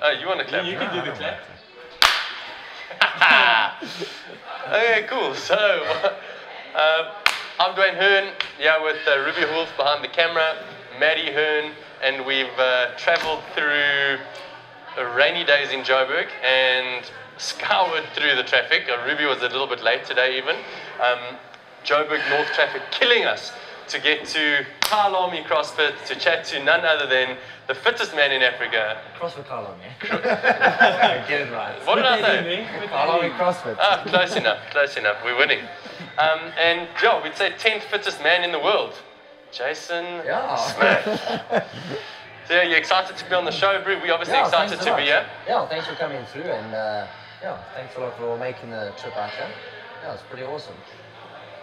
Oh, you want to clap? You can do the clap. Okay, cool. So, I'm Dwayne Hurn, with Ruby Wolff behind the camera, Maddie Hurn, and we've traveled through rainy days in Joburg and scoured through the traffic. Ruby was a little bit late today even. Joburg North traffic killing us to get to Kyle Army CrossFit to chat to none other than the fittest man in Africa. CrossFit Kyle Army. Get it right. What did I say? Kyle Army CrossFit. Ah, close enough, we're winning. And we'd say 10th fittest man in the world. Jason Smith. So you're excited to be on the show, Bru? We're obviously excited to be here. Yeah, thanks for coming through and thanks a lot for making the trip out here. Yeah, it's pretty awesome.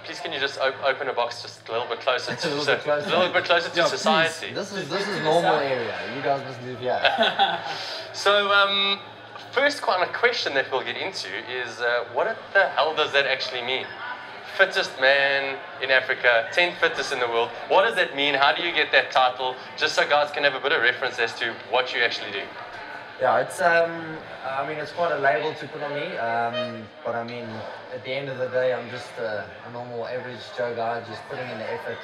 Please can you just open a box just a little bit closer to, a little bit closer to society. This is normal area. You guys must move here. So first kind of question that we'll get into is what the hell does that actually mean? Fittest man in Africa, 10th fittest in the world. What does that mean? How do you get that title? Just so guys can have a bit of reference as to what you actually do. Yeah, it's it's quite a label to put on me, but I mean, at the end of the day, I'm just a normal average Joe guy, just putting in the effort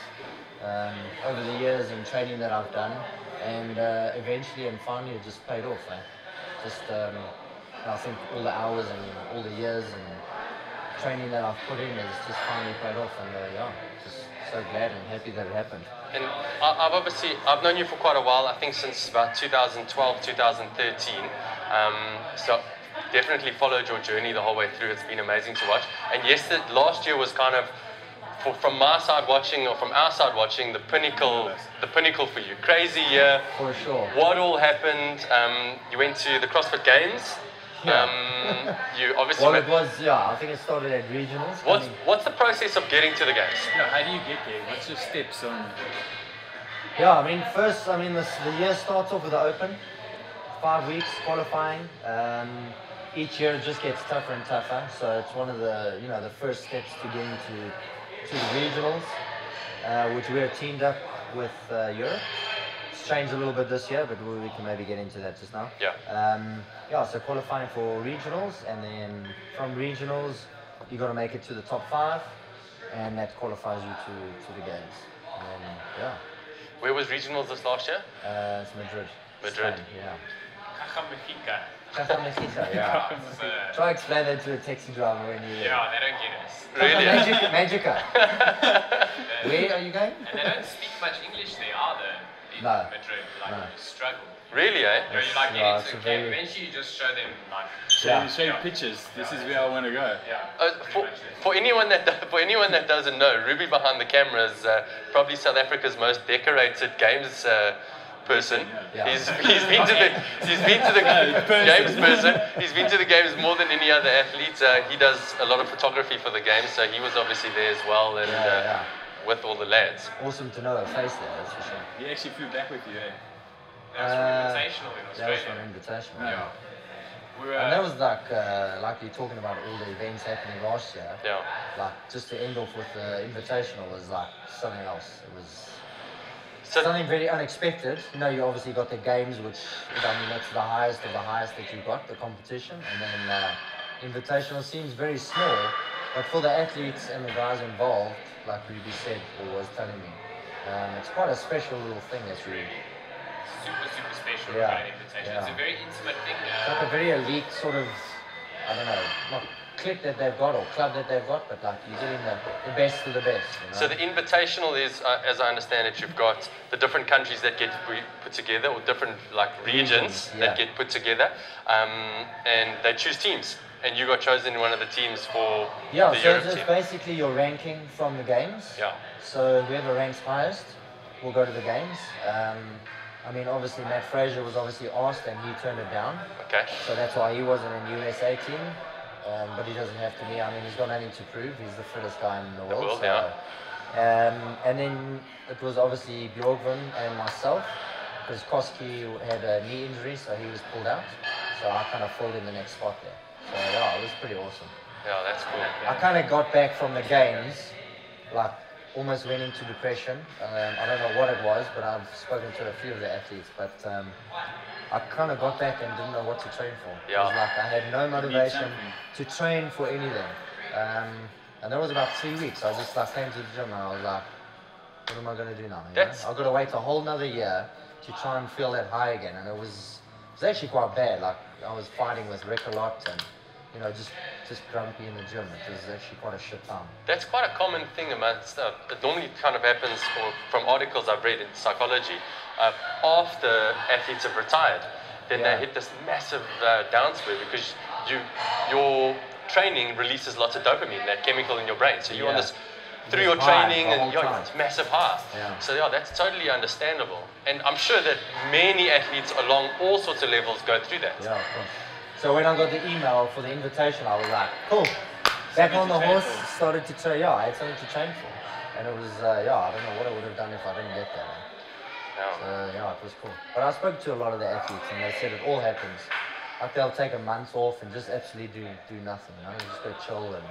over the years and training that I've done, and eventually and finally it just paid off. Just I think all the hours and all the years and training that I've put in has just finally paid off, and just so glad and happy that it happened. And I've known you for quite a while, I think since about 2012, 2013. So definitely followed your journey the whole way through. It's been amazing to watch. And yes, last year was kind of, from my side watching or from our side watching, the pinnacle for you. Crazy year. For sure. What all happened? You went to the CrossFit Games. Yeah. You obviously. Well, it was I think it started at regionals. What's the process of getting to the games? No, how do you get there? What's your steps on? Yeah, I mean, first, the year starts off with the open, 5 weeks qualifying. Each year it just gets tougher and tougher. So it's one of the the first steps to getting to the regionals, which we're teamed up with Europe. It's changed a little bit this year, but we can maybe get into that just now. Yeah. So qualifying for regionals, and then from regionals, you got to make it to the top 5, and that qualifies you to the games. And then, Where was regionals this last year? It's Madrid. Madrid. Spain, yeah. Caja Mexica, yeah. Try explain that to a taxi driver when you. Yeah, they don't get us. Really? Magica. Where are you going? And they don't speak much English there either in Madrid. Struggle. Really, eh? You get into the camp, eventually you just show them Show pictures. This is where I want to go. Yeah. For anyone that doesn't know, Ruby behind the camera is probably South Africa's most decorated games person. Yeah. He's been to the games person. He's been to the games more than any other athlete. He does a lot of photography for the games, so he was obviously there as well, and with all the lads. Awesome to know a face there, that's for sure. He actually flew back with you, eh? That's for Invitational in Australia. That was from Invitational. Yeah. And that was like you're talking about all the events happening last year. Yeah. Like just to end off with the Invitational was like something else. It was something very unexpected. You obviously got the games, which that's the highest of the highest that you got, the competition, and then Invitational seems very small, but for the athletes and the guys involved, like Ruby said or was telling me, it's quite a special little thing that's really. Super special kind of invitation. It's a very intimate thing. It's like a very elite sort of, I don't know, not clique that they've got or club that they've got, but like you're getting the best of the best. So the Invitational is, as I understand it, you've got the different countries that get put together, or different regions that get put together, and they choose teams. And you got chosen in one of the teams for the Europe so it's basically your ranking from the games. Yeah. So whoever ranks highest will go to the games. Obviously Matt Fraser was obviously asked and he turned it down. Okay. So that's why he wasn't in the USA team. But he doesn't have to be. He's got nothing to prove. He's the fittest guy in the world. And then it was obviously Bjorgvin and myself, because Koski had a knee injury, so he was pulled out. So I kind of filled in the next spot there. So it was pretty awesome. Yeah, that's cool. I kind of got back from the games, like almost went into depression. I don't know what it was, but I've spoken to a few of the athletes, but I kind of got back and didn't know what to train for. It was like I had no motivation to train for anything. And that was about 3 weeks. I just like came to the gym and I was like, what am I going to do now? I've got to wait a whole nother year to try and feel that high again. And it was actually quite bad. Like I was fighting with Rick a lot and, you know, just grumpy in the gym. It was actually quite a shit time. That's quite a common thing amongst, it normally kind of happens from articles I've read in psychology. After athletes have retired, then they hit this massive downswing because your training releases lots of dopamine, that chemical in your brain. So you're on this, through your training, and it's massive high. So that's totally understandable. And I'm sure that many athletes along all sorts of levels go through that. Yeah, of course. So when I got the email for the invitation, I was like, cool. Back on the horse, started to train. I had something to train for. And it was, I don't know what I would have done if I didn't get that. So, it was cool. But I spoke to a lot of the athletes and they said it all happens. Like they'll take a month off and just absolutely do nothing, you know, just go chill and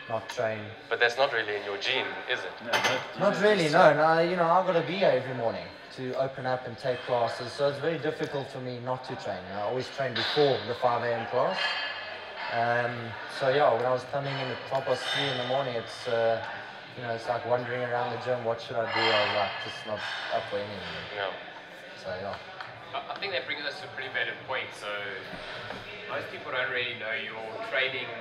not train. But that's not really in your gene, is it? No, not really, no. You know, I've got to be here every morning to open up and take classes, so it's very difficult for me not to train. You know, I always train before the 5 a.m. class. So when I was coming in at 3:30 in the morning, it's you know, it's like wandering around the gym. What should I do? I was like, just not up for anything. No. So I think that brings us to a pretty valid point. So most people don't really know your training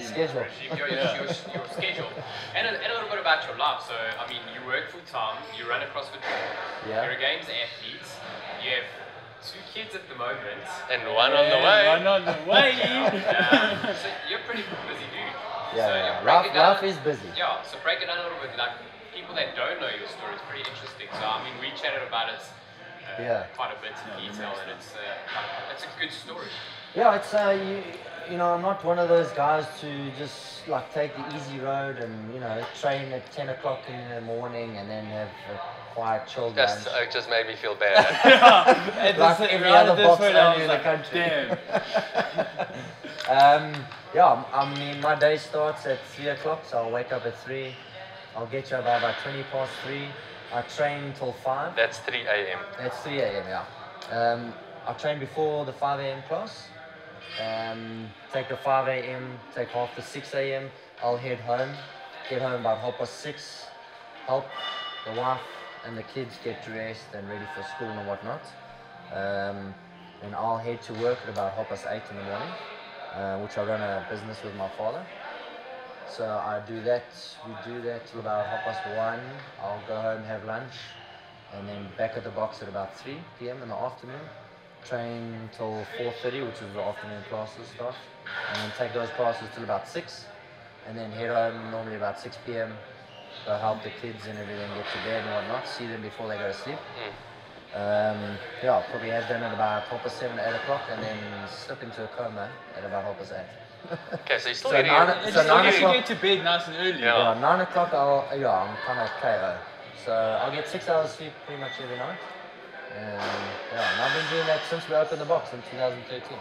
schedule, your schedule, and a little bit about your life. So I mean, you work full time, you run a CrossFit Games, you're a Games athlete, you have 2 kids at the moment, and one on the way. One on the way. So you're a pretty busy dude. Life is busy. Yeah, so break it down a little bit. Like people that don't know your story is pretty interesting. So I mean, we chatted about it quite a bit in detail, and it's a good story. Yeah, it's you know, I'm not one of those guys to just like take the easy road and, you know, train at 10 o'clock in the morning and then have a quiet chill lunch. It just made me feel bad. Like every other box owner in the country. I mean, my day starts at 3 o'clock, so I'll wake up at 3. I'll get you about 20 past 3. I train till 5. That's 3 a.m. That's 3 a.m., yeah. I train before the 5 a.m. class. Take the 5 a.m., take half the 6 a.m. I'll head home. Get home about 6:30. Help the wife and the kids get dressed and ready for school and whatnot. And I'll head to work at about 8:30 in the morning, which I run a business with my father. So I do that, we do that till about 1:30. I'll go home, have lunch, and then back at the box at about 3 p.m. in the afternoon. Train till 4:30, which is the afternoon classes start. And then take those classes till about 6. And then head home normally about 6 p.m. Go help the kids and everything, get to bed and whatnot, see them before they go to sleep. I'll probably have dinner at about 7, 8 o'clock, and then slip into a coma at about 8:30. Okay, so you're still So getting 9 o'clock. Get to bed nice and early. Yeah, 9 o'clock I'm kind of KO. So I'll get 6 hours sleep pretty much every night. And I've been doing that since we opened the box in 2013.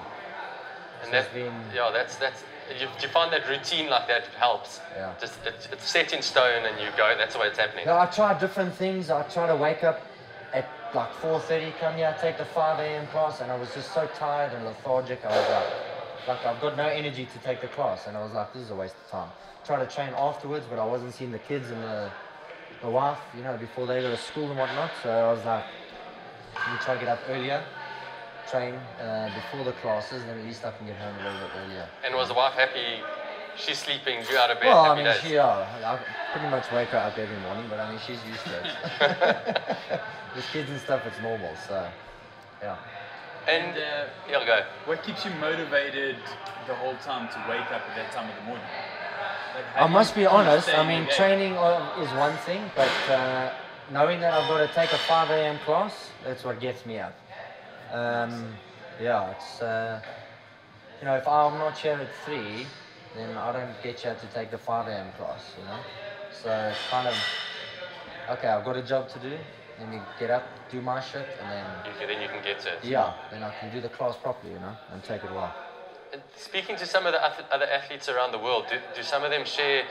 And So that's it's been, that's you find that routine like that helps. Yeah. Just it's set in stone and you go. That's the way it's happening. I try different things. I try to wake up at like 4:30, come here, take the 5 a.m. class, and I was just so tired and lethargic. I was like I've got no energy to take the class, and I was like, this is a waste of time. Try to train afterwards, but I wasn't seeing the kids and the wife, you know, before they go to school and whatnot. So I was like, let me try to get up earlier, train before the classes, and then at least I can get home a little bit earlier. And was the wife happy? She's sleeping, you out of bed, Well, happy I mean, days. I pretty much wake her up every morning, but I mean, she's used to it. With kids and stuff, it's normal, so, yeah. And, go. What keeps you motivated the whole time to wake up at that time of the morning? Like, I must be honest, I mean, training is one thing, but knowing that I've got to take a 5 a.m. class, that's what gets me up. It's, you know, if I'm not here at 3, then I don't get you to take the 5 a.m. class, you know. So it's kind of, okay, I've got a job to do, let me get up, do my shit, and then... Then you can get to it. Yeah, then I can do the class properly, you know, and take it well. And speaking to some of the other athletes around the world, do some of them share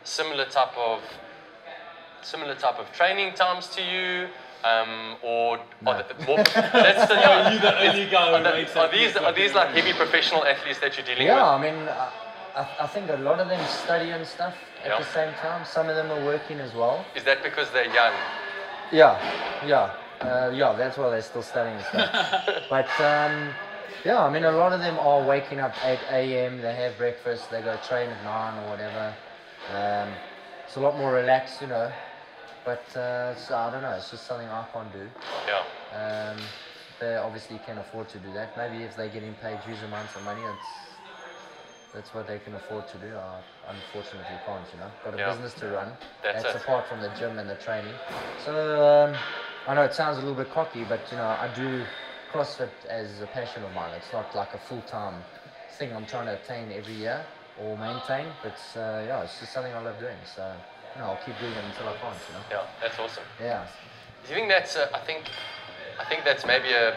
similar type of similar type of training times to you? Or No. are the more, that's the, yeah, You're the only guy who makes are these like heavy professional athletes that you're dealing Yeah, with? I mean, I think a lot of them study and stuff at Yeah. the same time. Some of them are working as well. Is that because they're young? Yeah, that's why they're still studying and stuff. But yeah, I mean, a lot of them are waking up 8 a.m. They have breakfast, they go train at 9 or whatever. It's a lot more relaxed, you know. But so I don't know, it's just something I can't do. Yeah. They obviously can afford to do that. Maybe if they're getting paid huge amounts of money, that's what they can afford to do. I unfortunately can't, you know. Got a Yeah. business to run. That's it. apart from the gym and the training. So I know it sounds a little bit cocky, but you know, I do CrossFit as a passion of mine. It's not like a full-time thing I'm trying to attain every year or maintain. But yeah, it's just something I love doing. So you know, I'll keep doing it until I can't, you know. Yeah, that's awesome. Yeah. Do you think that's I think that's maybe a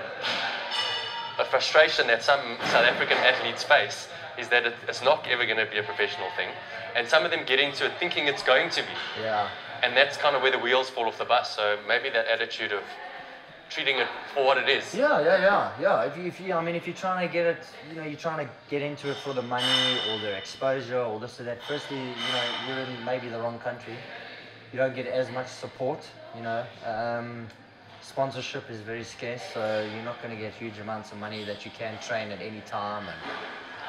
frustration that some South African athletes face, is that it's not ever going to be a professional thing, and some of them get into it thinking it's going to be. Yeah. And that's kind of where the wheels fall off the bus. So maybe that attitude of treating it for what it is. Yeah. If you're trying to get it, you know, you're trying to get into it for the money or the exposure or this or that. Firstly, you know, you're in maybe the wrong country. You don't get as much support. You know, sponsorship is very scarce, so you're not going to get huge amounts of money that you can train at any time.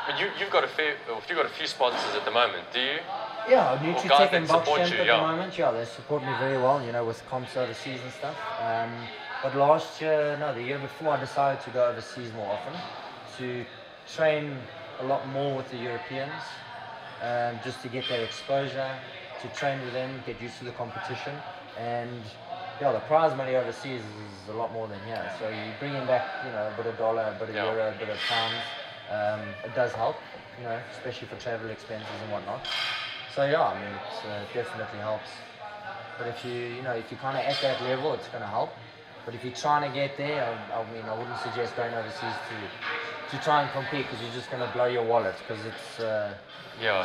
But you've got a few sponsors at the moment, do you? Yeah, guys Nutritech that and Box support Champ you, at yeah. the moment, yeah, they support me very well, you know, with comps overseas and stuff. But last year, no, the year before, I decided to go overseas more often, to train a lot more with the Europeans, just to get their exposure, to train with them, get used to the competition, and yeah, the prize money overseas is a lot more than here. So you bring in back, you know, a bit of dollar, a bit of euro, a bit of pounds. It does help, you know, especially for travel expenses and whatnot. So yeah, I mean, it definitely helps. But if you're kind of at that level, it's going to help. But if you're trying to get there, I wouldn't suggest going overseas to try and compete, because you're just going to blow your wallet, because it's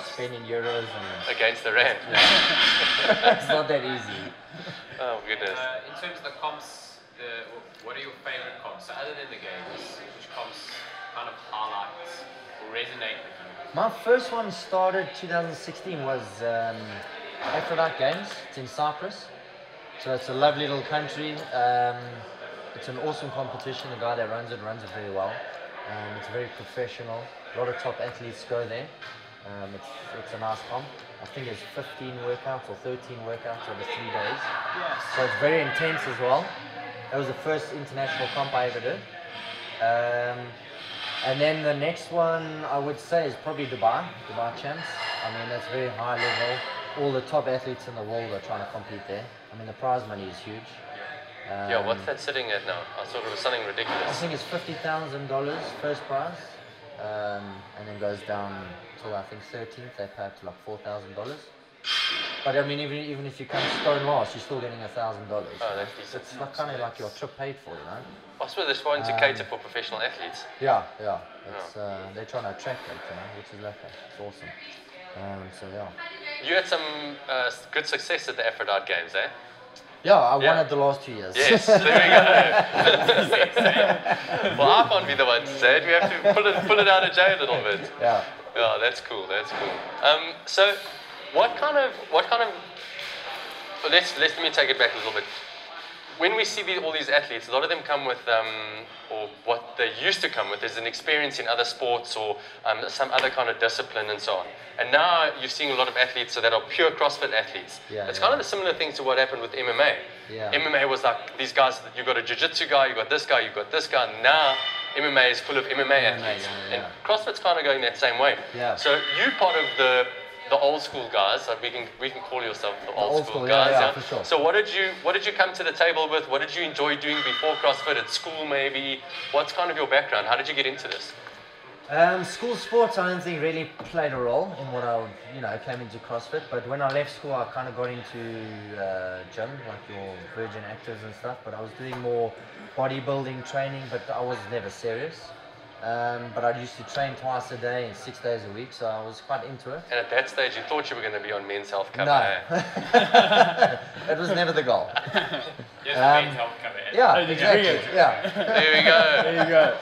spending euros and Against the rand. it's not that easy. Oh goodness. In terms of the comps, what are your favorite comps? So other than the games, which comps kind of highlight or resonate with you? My first one started 2016 was Explicit Games. It's in Cyprus. So it's a lovely little country. It's an awesome competition. The guy that runs it very well. It's very professional. A lot of top athletes go there. It's a nice comp. I think it's 15 workouts or 13 workouts over 3 days. Yes. So it's very intense as well. That was the first international comp I ever did. And then the next one I would say is probably Dubai Champs. I mean, that's very high level. All the top athletes in the world are trying to compete there. I mean, the prize money is huge. Yeah, what's that sitting at now? I thought it was something I ridiculous. think it's $50,000 first prize, and then goes down till I think 13th. They pay up to like $4,000. But I mean, even if you come stone last, you're still getting $1,000. Oh, that's decent. It's like, kind of like your trip paid for, you know. I suppose they're trying to cater for professional athletes. Yeah. It's, they're trying to attract them, you know, which is lovely. It's awesome. So yeah. You had some good success at the Aphrodite Games, eh? Yeah, I won it the last 2 years. Yes, there we go. Well, I can't be the one to say it. We have to pull it out of jail a little bit. Yeah. Yeah, that's cool. So, what kind of? Let me take it back a little bit. When we see all these athletes, a lot of them come with, or what they used to come with, is an experience in other sports or some other kind of discipline and so on. And now you're seeing a lot of athletes that are pure CrossFit athletes. Yeah, it's kind of the similar thing to what happened with MMA. Yeah. MMA was like these guys, you've got a jiu-jitsu guy, you've got this guy, you've got this guy. Now MMA is full of MMA athletes. Yeah. And CrossFit's kind of going that same way. Yeah. So you're part of the old school guys. We can call yourself the old school guys. Yeah, for sure. So what did you come to the table with? What did you enjoy doing before CrossFit at school maybe? What's kind of your background? How did you get into this? School sports, I don't think really played a role in what I, came into CrossFit. But when I left school, I kind of got into gym, like your Virgin Actives and stuff. But I was doing more bodybuilding training, but I was never serious. but I used to train twice a day and 6 days a week, so I was quite into it. And at that stage, you thought you were going to be on Men's Health cover. No, Eh? it was never the goal. Yes, Men's Health cover. Yeah, Oh, did you bring exactly. it? Yeah. There we go. There you go.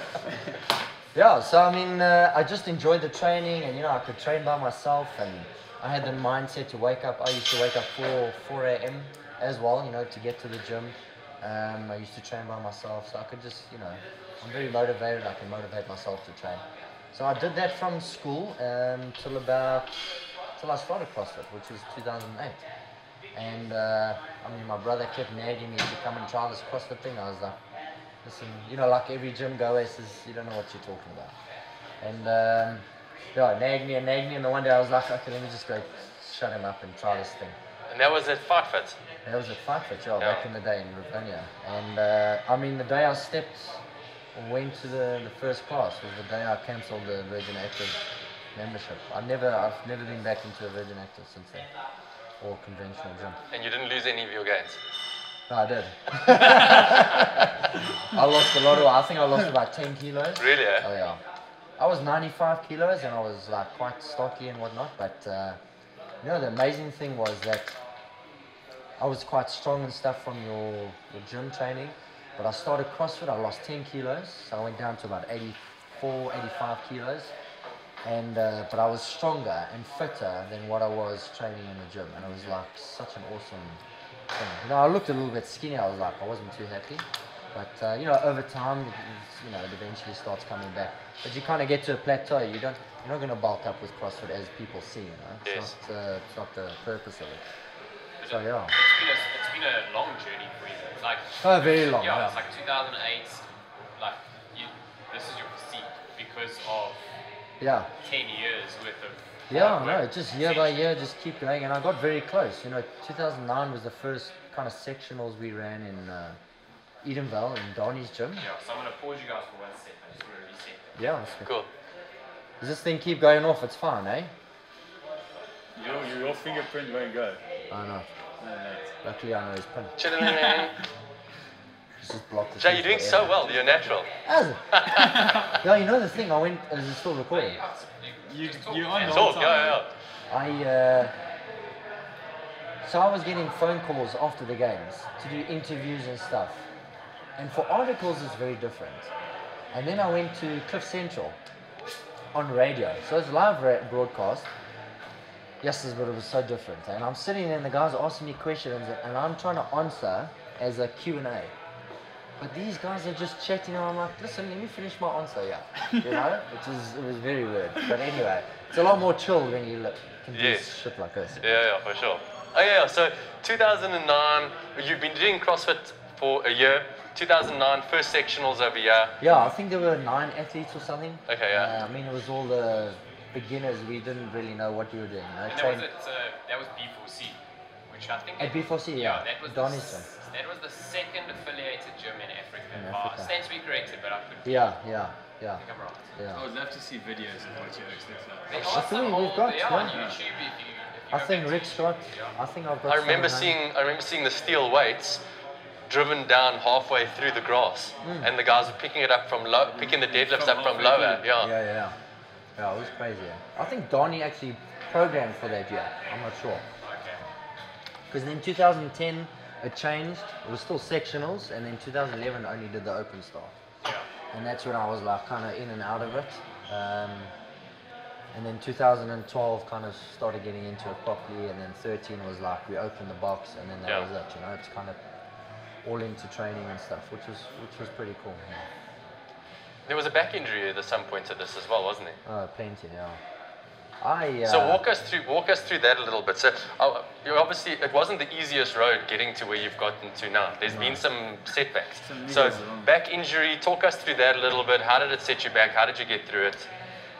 Yeah, so I mean, I just enjoyed the training, and I could train by myself, and I had the mindset to wake up. I used to wake up 4 a.m. as well, to get to the gym. I used to train by myself, so I could just, I'm very motivated. I can motivate myself to train. So I did that from school till I started CrossFit, which was 2008. And my brother kept nagging me to come and try this CrossFit thing. I was like, listen, like every gym goer says, you don't know what you're talking about. And nagged me, and then one day I was like, okay, let me just go shut him up and try this thing. And that was at Fight Fit. That was at Fight Fit, back in the day in Rivonia. And the day I went to the first class was the day I cancelled the Virgin Active membership. I've never been back into a Virgin Active since then, or conventional gym. And you didn't lose any of your gains? No, I did. I lost a lot I think I lost about 10 kilos. Really? Eh? Oh yeah. I was 95 kilos and I was like quite stocky and whatnot, but the amazing thing was that I was quite strong and stuff from your gym training, but I started CrossFit, I lost 10 kilos, so I went down to about 84, 85 kilos, and but I was stronger and fitter than what I was training in the gym, and it was like such an awesome thing. I looked a little bit skinny, I wasn't too happy, but over time, it eventually starts coming back. But you kind of get to a plateau. You're not going to bulk up with CrossFit as people see. Yes. It's not the purpose of it. So yeah. It's been a long journey for you. It's like very long. Yeah, it's like 2008. Like this is your physique because of 10 years worth of hard work, just year by year, just keep going, and I got very close. 2009 was the first kind of sectionals we ran in Edenvale in Donnie's gym. Yeah, so I'm gonna pause you guys for 1 second. I just want to reset. Yeah, that's good. Cool. Does this thing keep going off? It's fine, eh? Your fingerprint won't go. I know. No. Luckily, I know his pin. Chilling. Just block the Jay, you're doing so well. You're natural. Has it? Yeah, the thing, is it still recording? You're on the whole Talk, time. yeah. So I was getting phone calls after the games to do interviews and stuff. And for articles, it's very different. And then I went to Cliff Central on radio. So it's live broadcast. Yes, but it was so different. And I'm sitting there and the guys are asking me questions and I'm trying to answer as a Q&A. But these guys are just chatting and I'm like, listen, let me finish my answer, it was very weird. But anyway, it's a lot more chill when you can do shit like this. Yeah, for sure. Oh yeah, so 2009, you've been doing CrossFit for a year. 2009, first sectionals over here. Yeah, I think there were 9 athletes or something. Okay, yeah. It was all the beginners. We didn't really know what we were doing. And that was B4C, which I think... At B4C, yeah. That was Donnie's gym. That was the second affiliated gym in Africa. Stands to be corrected, but I could... Yeah. I think I'm right. Yeah. I would love to see videos of what your host looks like. There I are some think we've old, got on some. YouTube if you I go think back Rick's to- got. Yeah. I think I've got. I remember some seeing the steel weights driven down halfway through the grass, and the guys were picking it up picking the deadlifts up from lower. Yeah, it was crazy. I think Donnie actually programmed for that year. I'm not sure. Okay. Because in 2010 it changed. It was still sectionals, and then 2011 only did the open start. Yeah. And that's when I was like kind of in and out of it. And then 2012 kind of started getting into it properly, and then 13 was like we opened the box, and then that was it. It's kind of all into training and stuff, which was pretty cool. Yeah. There was a back injury at some point to this as well, wasn't there? Plenty, yeah. So walk us through that a little bit. So you obviously it wasn't the easiest road getting to where you've gotten to now. There's been some setbacks. So back injury, talk us through that a little bit. How did it set you back? How did you get through it?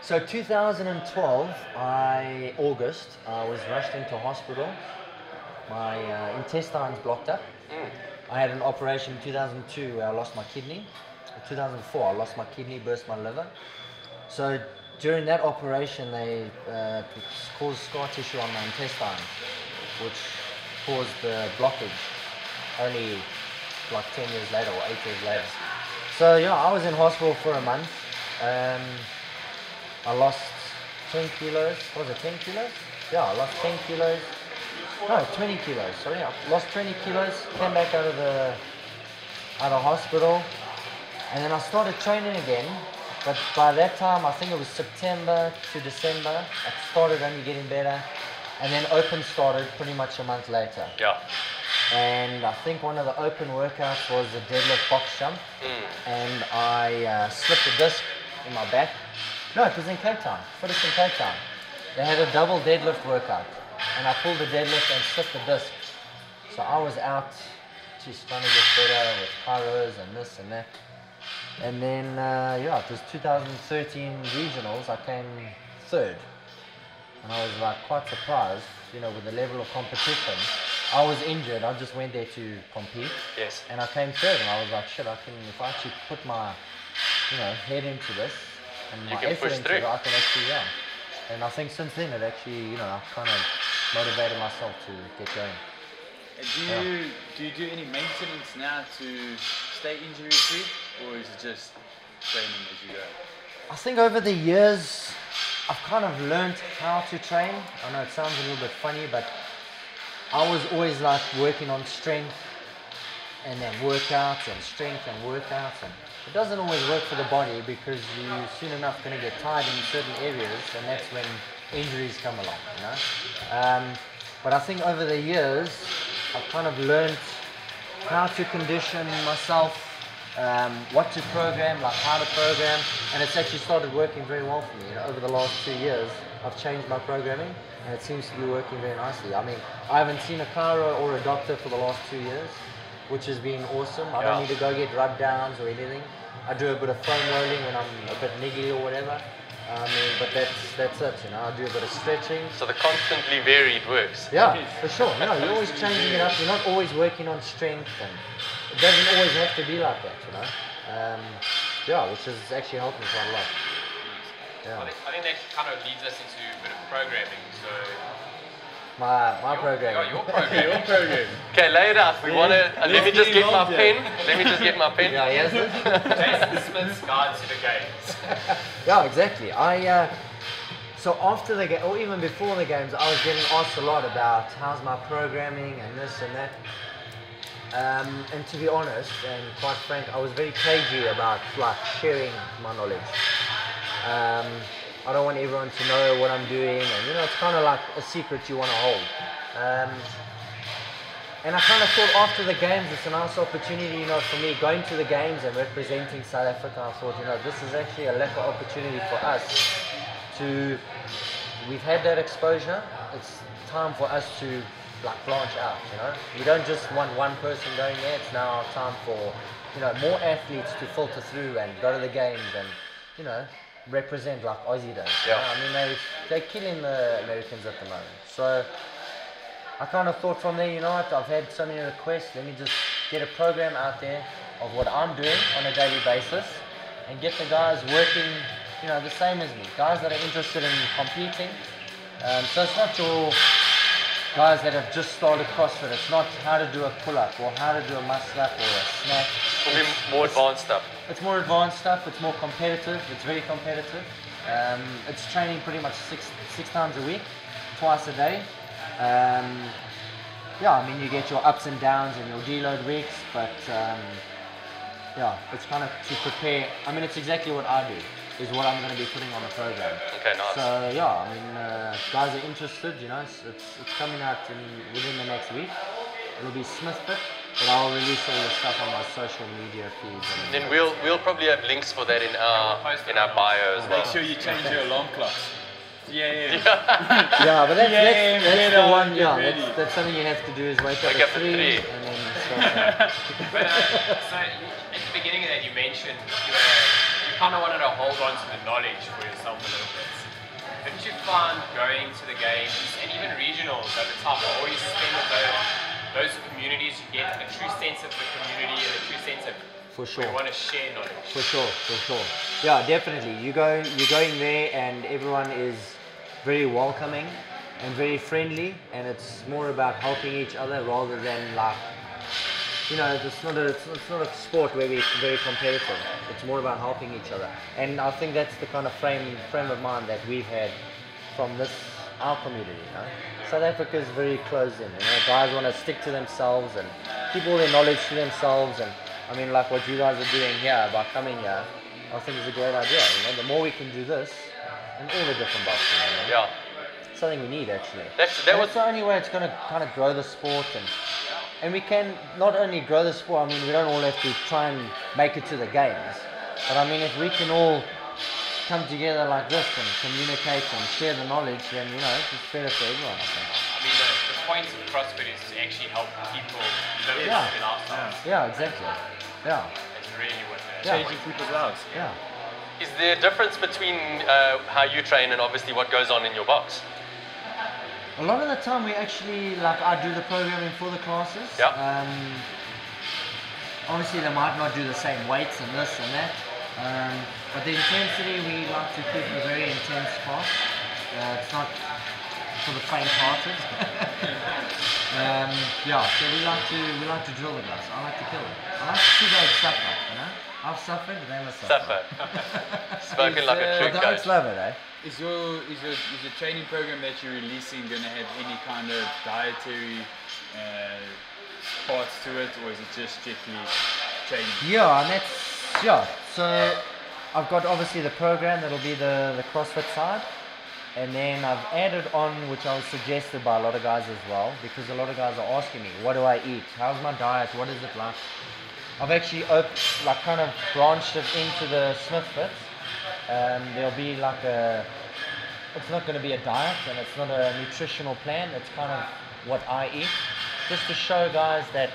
So 2012, August, I was rushed into hospital. My intestines blocked up. I had an operation in 2002 where I lost my kidney. In 2004, I lost my kidney, burst my liver. So during that operation, they caused scar tissue on my intestines, which caused the blockage only like 10 years later or 8 years later. So yeah, I was in hospital for a month. I lost 10 kilos. Was it 10 kilos? Yeah, I lost 10 kilos. No, 20 kilos. Sorry, I lost 20 kilos. Came back out of hospital, and then I started training again. But by that time, I think it was September to December. I started only getting better, and then open started pretty much a month later. Yeah. And I think one of the open workouts was a deadlift box jump, and I slipped a disc in my back. No, it was in Cape Town. Footage in Cape Town. They had a double deadlift workout, and I pulled the deadlift and slipped the disc. So I was out just trying to get better with chiros and this and that. And then, it was 2013 regionals. I came third, and I was like quite surprised, with the level of competition. I was injured. I just went there to compete. Yes. And I came third, and I was like, shit, if I actually put my, head into this and my effort into it, I can actually, And I think since then, it actually, I've kind of motivated myself to get going. Do you do any maintenance now to stay injury free, or is it just training as you go? I think over the years, I've kind of learned how to train. I know it sounds a little bit funny, but I was always like working on strength and then workouts and strength and workouts, and it doesn't always work for the body because you're soon enough going to get tired in certain areas, and that's when injuries come along, But I think over the years, I've kind of learned how to condition myself, what to program, like how to program, and it's actually started working very well for me. Over the last 2 years, I've changed my programming, and it seems to be working very nicely. I mean, I haven't seen a chiro or a doctor for the last 2 years, which has been awesome. I don't need to go get rub downs or anything. I do a bit of foam rolling when I'm a bit niggly or whatever. But that's it, I do a bit of stretching. So the constantly varied works. Yeah, for sure. You're always changing it up. You're not always working on strength, and it doesn't always have to be like that, which has actually helped me quite a lot. Yeah. I think that kind of leads us into a bit of programming. So my programming. Your program. Your program. Okay, lay it out. Let me just get my pen. Let me just get my pen. Yeah, yes. Jason Smith's Guide to the Games. Yeah, exactly. So after the game, or even before the games, I was getting asked a lot about how's my programming and this and that. And to be honest, and quite frank, I was very cagey about sharing my knowledge. I don't want everyone to know what I'm doing, and it's kind of like a secret you want to hold. And I kind of thought after the games, it's a nice opportunity, for me going to the games and representing South Africa. I thought, this is actually a lekker opportunity for us we've had that exposure. It's time for us to branch out. We don't just want one person going there. It's now time for more athletes to filter through and go to the games and represent like Aussie does. I mean, they're killing the Americans at the moment. So I kind of thought from there, I've had so many requests, let me just get a program out there of what I'm doing on a daily basis and get the guys working, the same as me, guys that are interested in competing. So it's not your guys that have just started CrossFit. It's not how to do a pull-up or how to do a muscle-up or a snatch. It'll be more advanced stuff. It's more advanced stuff. It's more competitive. It's very competitive. It's training pretty much six times a week, twice a day. I mean, you get your ups and downs and your deload weeks, but it's kind of to prepare. I mean, it's exactly what I do, is what I'm going to be putting on the program. Okay, nice. So I mean, guys are interested. It's coming out within the next week. It'll be Smithfit, but I'll release all the stuff on my social media feeds. And then we'll probably have links for that in our bio as well. Make sure you change your alarm clocks. Yeah, but that's the one. That's something you have to do is wake up at 3 and then start. But so at the beginning of that, you mentioned you kind of wanted to hold on to the knowledge for yourself a little bit. Didn't you find going to the games and even regionals at the time, always spend those communities, you get a true sense of the community and a true sense of for sure. You want to share knowledge. For sure. Yeah, definitely. You're going there and everyone is very welcoming and very friendly, and it's more about helping each other rather than you know, it's not a sport where we're very competitive. It's more about helping each other. And I think that's the kind of frame of mind that we've had from our community, you know. South Africa is very closed in, you know. Guys want to stick to themselves and keep all their knowledge to themselves. And I mean, like what you guys are doing here by coming here, I think is a great idea. You know, the more we can do this in all the different boxes, you know, something we need actually. That's the only way it's going to kind of grow the sport, and we can not only grow the sport. I mean, we don't all have to try and make it to the games, but I mean, if we can all come together like this and communicate and share the knowledge, then you know it's better for everyone, I think. I mean, the point of CrossFit is to actually help people live their lifestyles. Yeah, exactly. Yeah. It's really what changing people's lives. Yeah. Is there a difference between how you train and obviously what goes on in your box? A lot of the time we actually, like, I do the programming for the classes. Yeah. Obviously they might not do the same weights and this and that. But the intensity, we like to keep a very intense class. It's not for the faint-hearted. So we like to drill the guys. I like to kill them. I like to see them suffer, you know? I've suffered, they must suffer. Spoken like a true But coach. don't love it, eh? Is your training program that you're releasing going to have any kind of dietary parts to it, or is it just strictly training? Yeah, and that's So I've got obviously the program that'll be the CrossFit side, and then I've added on, which I was suggested by a lot of guys as well, because a lot of guys are asking me, what do I eat? How's my diet? What is it like? I've actually kind of branched it into the Smith Fit. There'll be like it's not going to be a diet and it's not a nutritional plan. It's kind of what I eat, just to show guys that,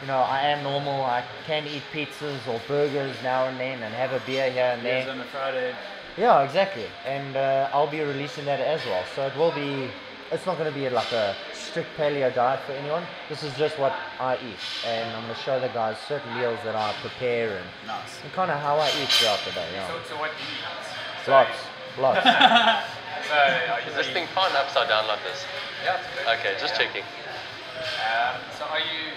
you know, I am normal. I can eat pizzas or burgers now and then and have a beer here and there. Beers on a Friday. Yeah, exactly. And I'll be releasing that as well. So it will be, it's not going to be like a strict paleo diet for anyone. This is just what I eat. And I'm going to show the guys certain meals that I prepare and kind of how I eat throughout the day. Yeah. So what do you eat? Lots. Is this thing fine upside down like this? Yeah, it's good. Okay, just checking. So are you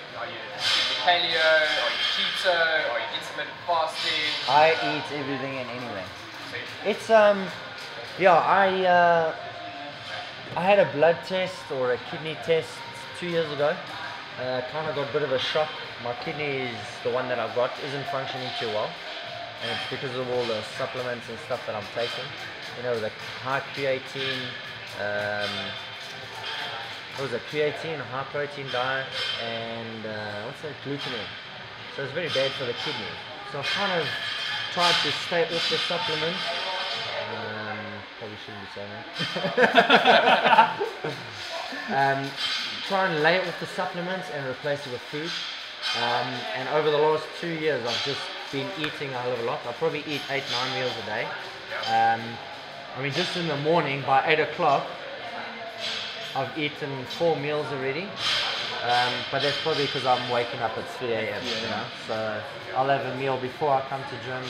paleo, are you keto, are you intermittent fasting? I eat everything and anything. It's I had a blood test or a kidney test 2 years ago. Kind of got a bit of a shock. My kidney is the one that I've got isn't functioning too well, and it's because of all the supplements and stuff that I'm taking. You know, the high creatine, creatine, high protein diet, and what's that, glutamine. So it's very bad for the kidney. So I've kind of tried to stay off the supplements. Probably shouldn't be saying that. Try and lay off the supplements and replace it with food. And over the last 2 years, I've just been eating a hell of a lot. I probably eat 8-9 meals a day. I mean, just in the morning by 8 o'clock, I've eaten 4 meals already. But that's probably because I'm waking up at 3 a.m. You know? So I'll have a meal before I come to gym.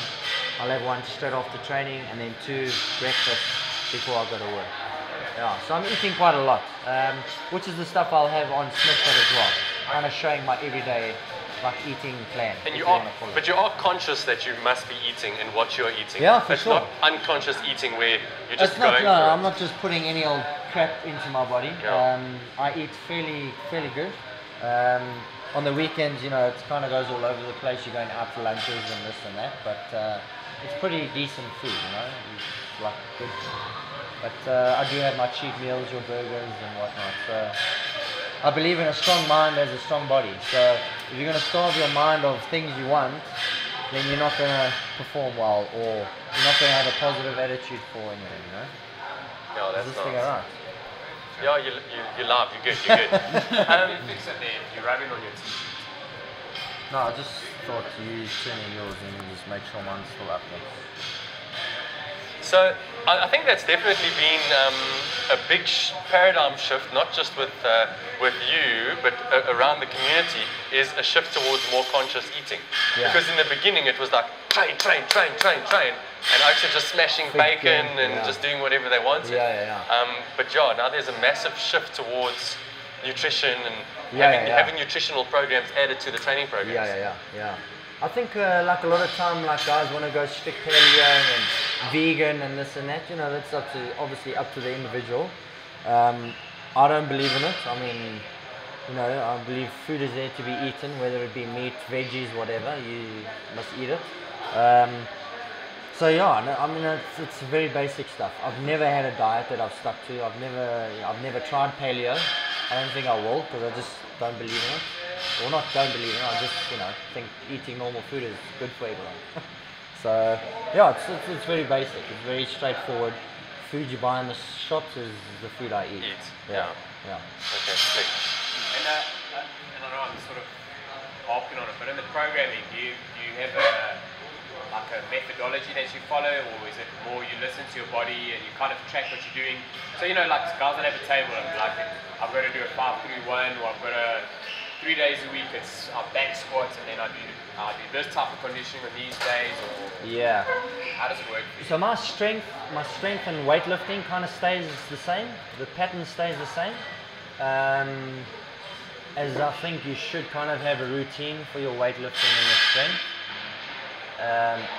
I'll have one straight after training, and then 2 breakfasts before I go to work. Yeah, so I'm eating quite a lot, which is the stuff I'll have on Smithfit as well. Kind of showing my everyday eating plan. And you are conscious that you must be eating and what you're eating. Yeah, for it's sure. Not unconscious eating where you're just I'm not just putting any old crap into my body. Yeah. I eat fairly good. On the weekends, you know, it kind of goes all over the place. You're going out for lunches and this and that, but it's pretty decent food, you know. It's like good. But I do have my cheat meals, your burgers and whatnot. So I believe in a strong mind as a strong body. So if you're going to starve your mind of things you want, then you're not going to perform well, or you're not going to have a positive attitude for anything, you know. Yeah, that's Does this figure out? Yeah, you laugh, you're good. Fix it there. You're rubbing on your teeth. No, I just thought you turning yours and just make sure mine's still up there. So I think that's definitely been a big paradigm shift, not just with you, but around the community, is a shift towards more conscious eating. Yeah. Because in the beginning it was like train, and actually just smashing bacon and just doing whatever they wanted. Yeah. But yeah, now there's a massive shift towards nutrition and Yeah. having nutritional programs added to the training programs. Yeah. I think like a lot of time, like guys want to go strict paleo and vegan and this and that. You know, that's obviously up to the individual. I don't believe in it. I mean, you know, I believe food is there to be eaten, whether it be meat, veggies, whatever. You must eat it. So yeah, no, I mean it's very basic stuff. I've never had a diet that I've stuck to. I've never tried paleo. I don't think I will because I just don't believe in it. Well, not don't believe in it. I just think eating normal food is good for everyone. So yeah, it's very basic. It's very straightforward. Food you buy in the shops is the food I eat. Yeah. Okay, slick. And I don't know, I'm sort of harping on it, but in the programming, do you have a methodology that you follow, or is it more you listen to your body and you kind of track what you're doing? So like guys that have a table and like I've got to do a 5-3-1, or I've got to 3 days a week it's back squats, and then I do this type of conditioning on these days, or Yeah. how does it work for you? So my strength and weightlifting kind of stays the same. The pattern stays the same. As I think you should kind of have a routine for your weightlifting and your strength.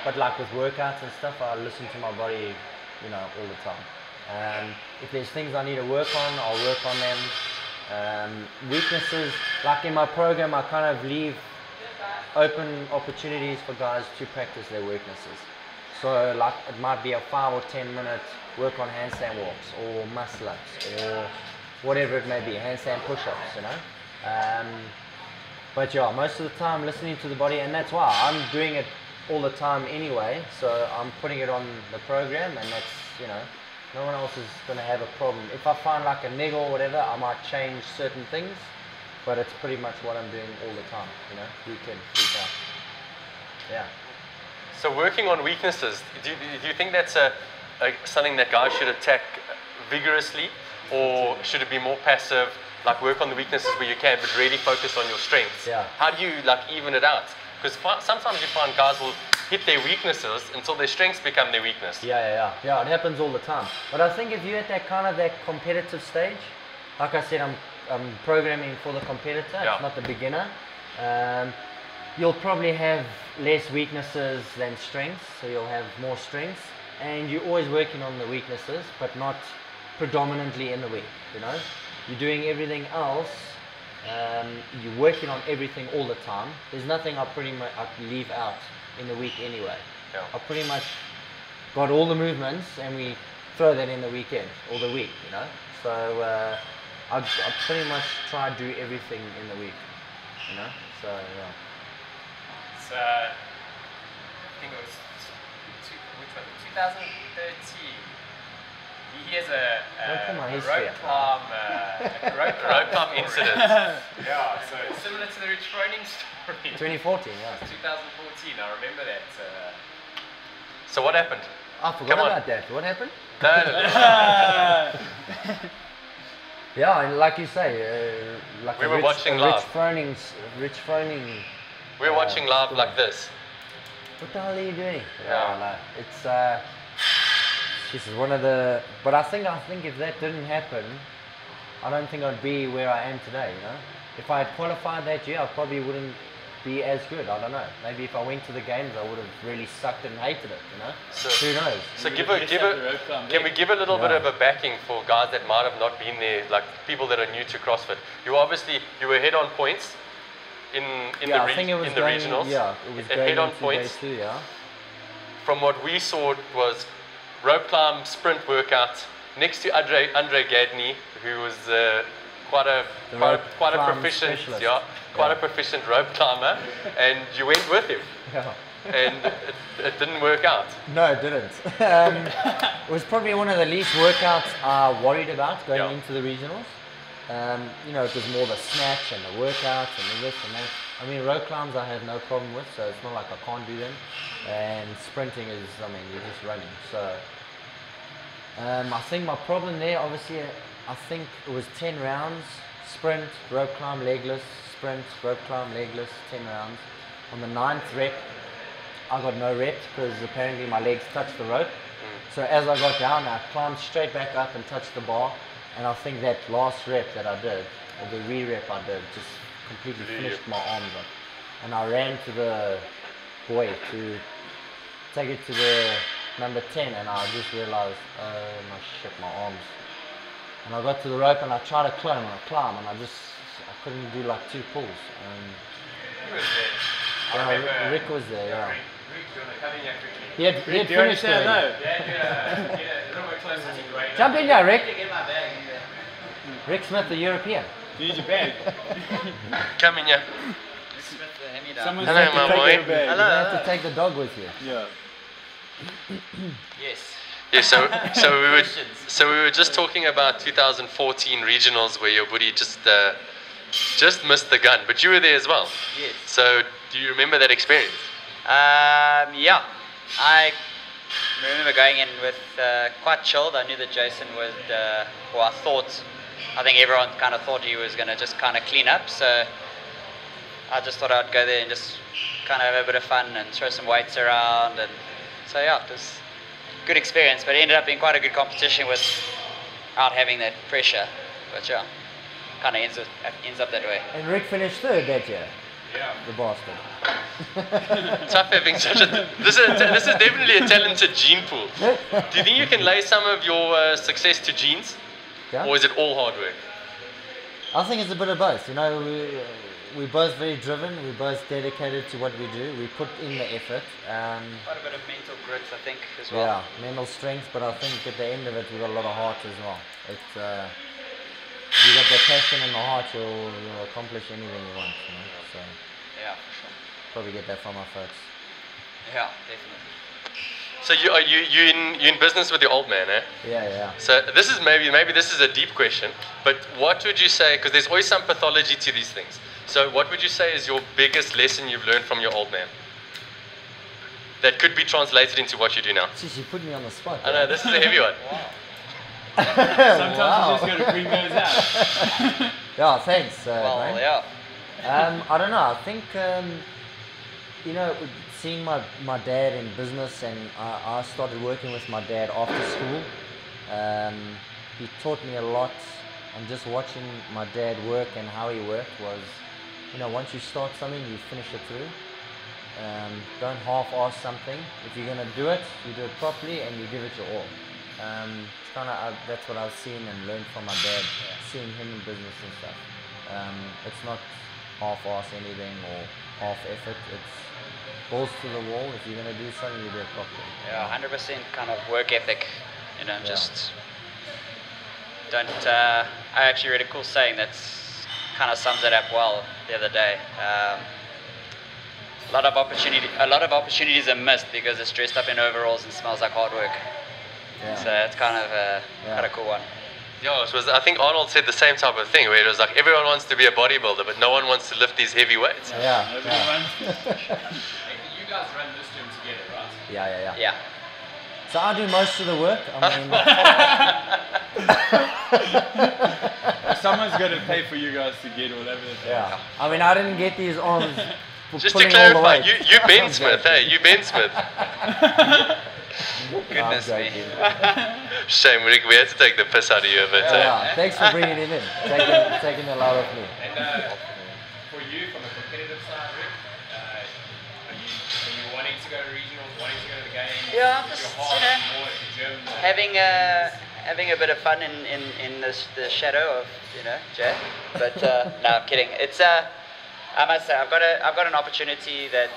But like with workouts and stuff, I listen to my body, all the time. If there's things I need to work on, I'll work on them. Weaknesses, like in my program, I kind of leave open opportunities for guys to practice their weaknesses. So like it might be a 5 or 10 minute work on handstand walks or muscle ups or whatever it may be, handstand push-ups, But yeah, most of the time listening to the body, and that's why I'm doing it all the time anyway, so I'm putting it on the program, and that's, no one else is going to have a problem. If I find like a niggle or whatever, I might change certain things, but it's pretty much what I'm doing all the time, week in, week out. Yeah. So working on weaknesses, do you think that's something that guys should attack vigorously, or should it be more passive, like work on the weaknesses where you can, but really focus on your strengths? Yeah. How do you even it out? Because sometimes you find guys will hit their weaknesses until their strengths become their weakness. Yeah, it happens all the time. But I think if you're at that competitive stage, like I said, I'm programming for the competitor, Yeah. It's not the beginner. You'll probably have less weaknesses than strengths, so you'll have more strengths, and you're always working on the weaknesses, but not predominantly in the week, You're doing everything else, you're working on everything all the time. There's nothing I leave out in the week anyway. Yeah. I pretty much got all the movements, and we throw that in the weekend, or the week, So I pretty much try to do everything in the week, So yeah. So I think it was 2013. He has a Rope climb incident. Yeah, so similar to the Rich Froning story. 2014, yeah. 2014, I remember that. So what happened? I forgot about that. What happened? No. Yeah, and like you say, like we were watching live. Rich Froning. We were watching live like this. What the hell are you doing? Yeah. No, it's this is one of the. But I think if that didn't happen, I don't think I'd be where I am today. If I had qualified that year, I probably wouldn't be as good. I don't know. Maybe if I went to the games, I would have really sucked and hated it. So, who knows? So can we give a little bit of a backing for guys that might have not been there, like people that are new to CrossFit? You were head on points in the regionals. Yeah, it was head on points. Day 2, yeah. From what we saw was rope climb sprint workout next to Andre Gadney, who was quite a proficient, a proficient rope climber, and you went with him. Yeah. And it didn't work out. No, it didn't. It was probably one of the least workouts I worried about going into the regionals. It was more the snatch and the workouts and this and that. I mean, rope climbs I have no problem with, so it's not like I can't do them. And sprinting is, you're just running. So I think my problem there, obviously, I think it was 10 rounds, sprint, rope climb, legless, sprint, rope climb, legless, 10 rounds. On the 9th rep, I got no reps because apparently my legs touched the rope. So as I got down, I climbed straight back up and touched the bar. And I think that last rep that I did, or the re-rep I did, just completely finished my arms up. And I ran to the boy to take it to the number 10, and I just realized, oh my shit, my arms. And I got to the rope and I tried to climb and I couldn't do like 2 pulls. Who was there? I remember Rick was there, yeah. Rick, do you want to come in here quickly? He had Do you want to finished say hello? already. Yeah, a little bit closer to Dwayne. Jump in there, Rick. Get my bag in there. Rick Smith, the European. Do you need your bag? Come in here. Someone's Hello, going to my take boy. your bag. You don't have to take the dog with you. Yeah. Yes. Yeah, so we were just talking about 2014 regionals where your buddy just missed the gun, but you were there as well. Yes. So do you remember that experience? Yeah. I remember going in with quite chilled. I knew that Jason would, I think everyone kind of thought he was going to just kind of clean up. So I just thought I'd go there and just kind of have a bit of fun and throw some weights around. And so yeah, it was a good experience, but it ended up being quite a good competition without having that pressure. But yeah, kind of ends up that way. And Rick finished 3rd that year. Yeah. The bastard. Tough having such a... This is definitely a talented gene pool. Do you think you can lay some of your success to genes? Yeah. Or is it all hard work? I think it's a bit of both. You know, we're both very driven. We're both dedicated to what we do. We put in the effort. Quite a bit of mental grit, I think, as well. Yeah, mental strength, but I think at the end of it, we've got a lot of heart as well. It's, you got the passion and the heart, you'll accomplish anything you want. You know? So Yeah, for sure. probably get that from our folks. Yeah, definitely. So you in business with your old man, eh? Yeah. So this is maybe this is a deep question, but what would you say, because there's always some pathology to these things. So what would you say is your biggest lesson you've learned from your old man? That could be translated into what you do now. Jeez, you put me on the spot. I know, this is a heavy one. Sometimes Wow. you just got to bring those out. Yeah, thanks. Well, Dwayne. yeah. I don't know. I think, you know, seeing my dad in business, and I started working with my dad after school. He taught me a lot, and just watching my dad work and how he worked was, you know, once you start something, you finish it through. Don't half-ass something. If you're going to do it, you do it properly and you give it your all. It's kind of that's what I've seen and learned from my dad, seeing him in business and stuff. It's not half-ass anything or half effort. It's balls to the wall. If you're going to do something, you do it properly. Yeah, 100% kind of work ethic. You know, Yeah. just don't. I actually read a cool saying that's kind of sums it up well the other day. A lot of opportunities are missed because it's dressed up in overalls and smells like hard work. Yeah. So it's kind of a cool one. Yeah, it was, I think Arnold said the same type of thing, where it was like everyone wants to be a bodybuilder, but no one wants to lift these heavy weights. Yeah. Hey, you guys run this gym together, right? Yeah. Yeah. So I do most of the work. I mean, Someone's got to pay for you guys to get whatever it is. yeah. I mean, I didn't get these arms. for Just to pulling all the clarify, weight. you Ben Smith, hey, you Ben Smith. Goodness I'm me. joking. Shame, we had to take the piss out of you a bit. Yeah, thanks for bringing him in, taking the load off me. And for you, from a competitive side, Rick, are you wanting to go to regionals, wanting to go to the games? Yeah, I'm Is just, your heart more at the gym? Having a bit of fun in the shadow of Jay, but no, I'm kidding. It's I must say I've got an opportunity that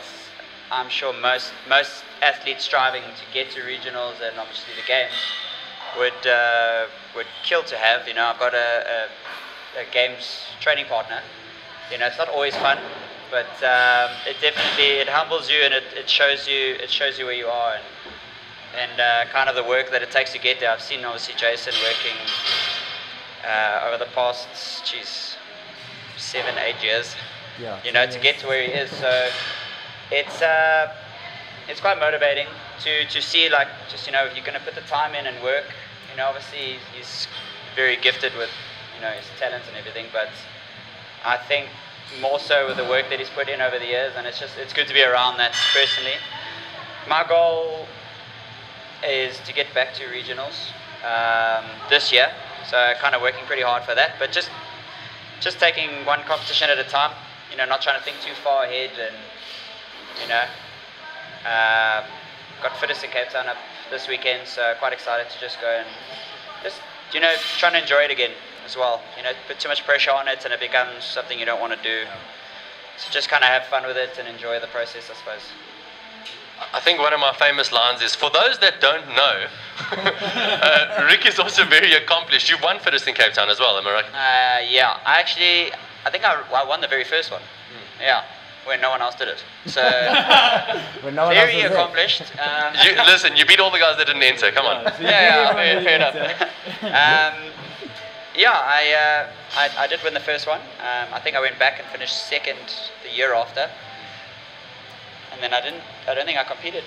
I'm sure most athletes striving to get to regionals and obviously the games would kill to have. You know, I've got a games training partner. You know, it's not always fun, but it definitely humbles you and it shows you where you are and kind of the work that it takes to get there. I've seen obviously Jason working over the past 7-8 years. Yeah. You know, to get to where he is. So it's quite motivating to see, like, just, you know, if you're going to put the time in and work. You know, obviously he's very gifted with, you know, his talent and everything, but I think more so with the work that he's put in over the years, and it's good to be around that personally. My goal is to get back to regionals this year, so kind of working pretty hard for that, but just just taking one competition at a time. You know, not trying to think too far ahead, and you know, got fittest in Cape Town up this weekend, so quite excited to just go and just, you know, trying to enjoy it again as well. You know, put too much pressure on it and it becomes something you don't want to do. So just kind of have fun with it and enjoy the process, I suppose. I think one of my famous lines is, for those that don't know, Rick is also very accomplished. You've won fittest in Cape Town as well, am I right? Yeah, I think I won the very first one. Yeah, when no one else did it. So, very accomplished. Listen, you beat all the guys that didn't enter, come on. Yeah, fair enough. Yeah, I did win the first one. I think I went back and finished second the year after. And then I don't think I competed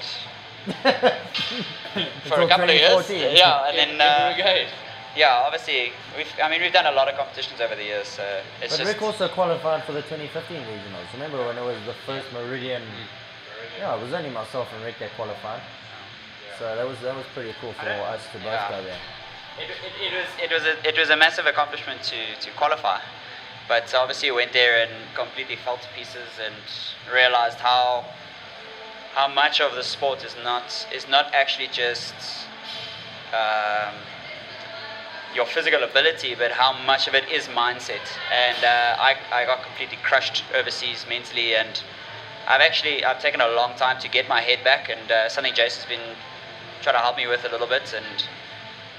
for a couple of years. Yeah, and then yeah, obviously we've done a lot of competitions over the years. So it's but Rick also qualified for the 2015 regionals. Remember when it was the first Meridian? Yeah, it was only myself and Rick that qualified. So that was pretty cool for us to both go there. It was a massive accomplishment to qualify, but obviously went there and completely fell to pieces and realized how much of the sport is not actually just your physical ability, but how much of it is mindset. And I got completely crushed overseas mentally, and I've taken a long time to get my head back, and something Jason's been trying to help me with a little bit, and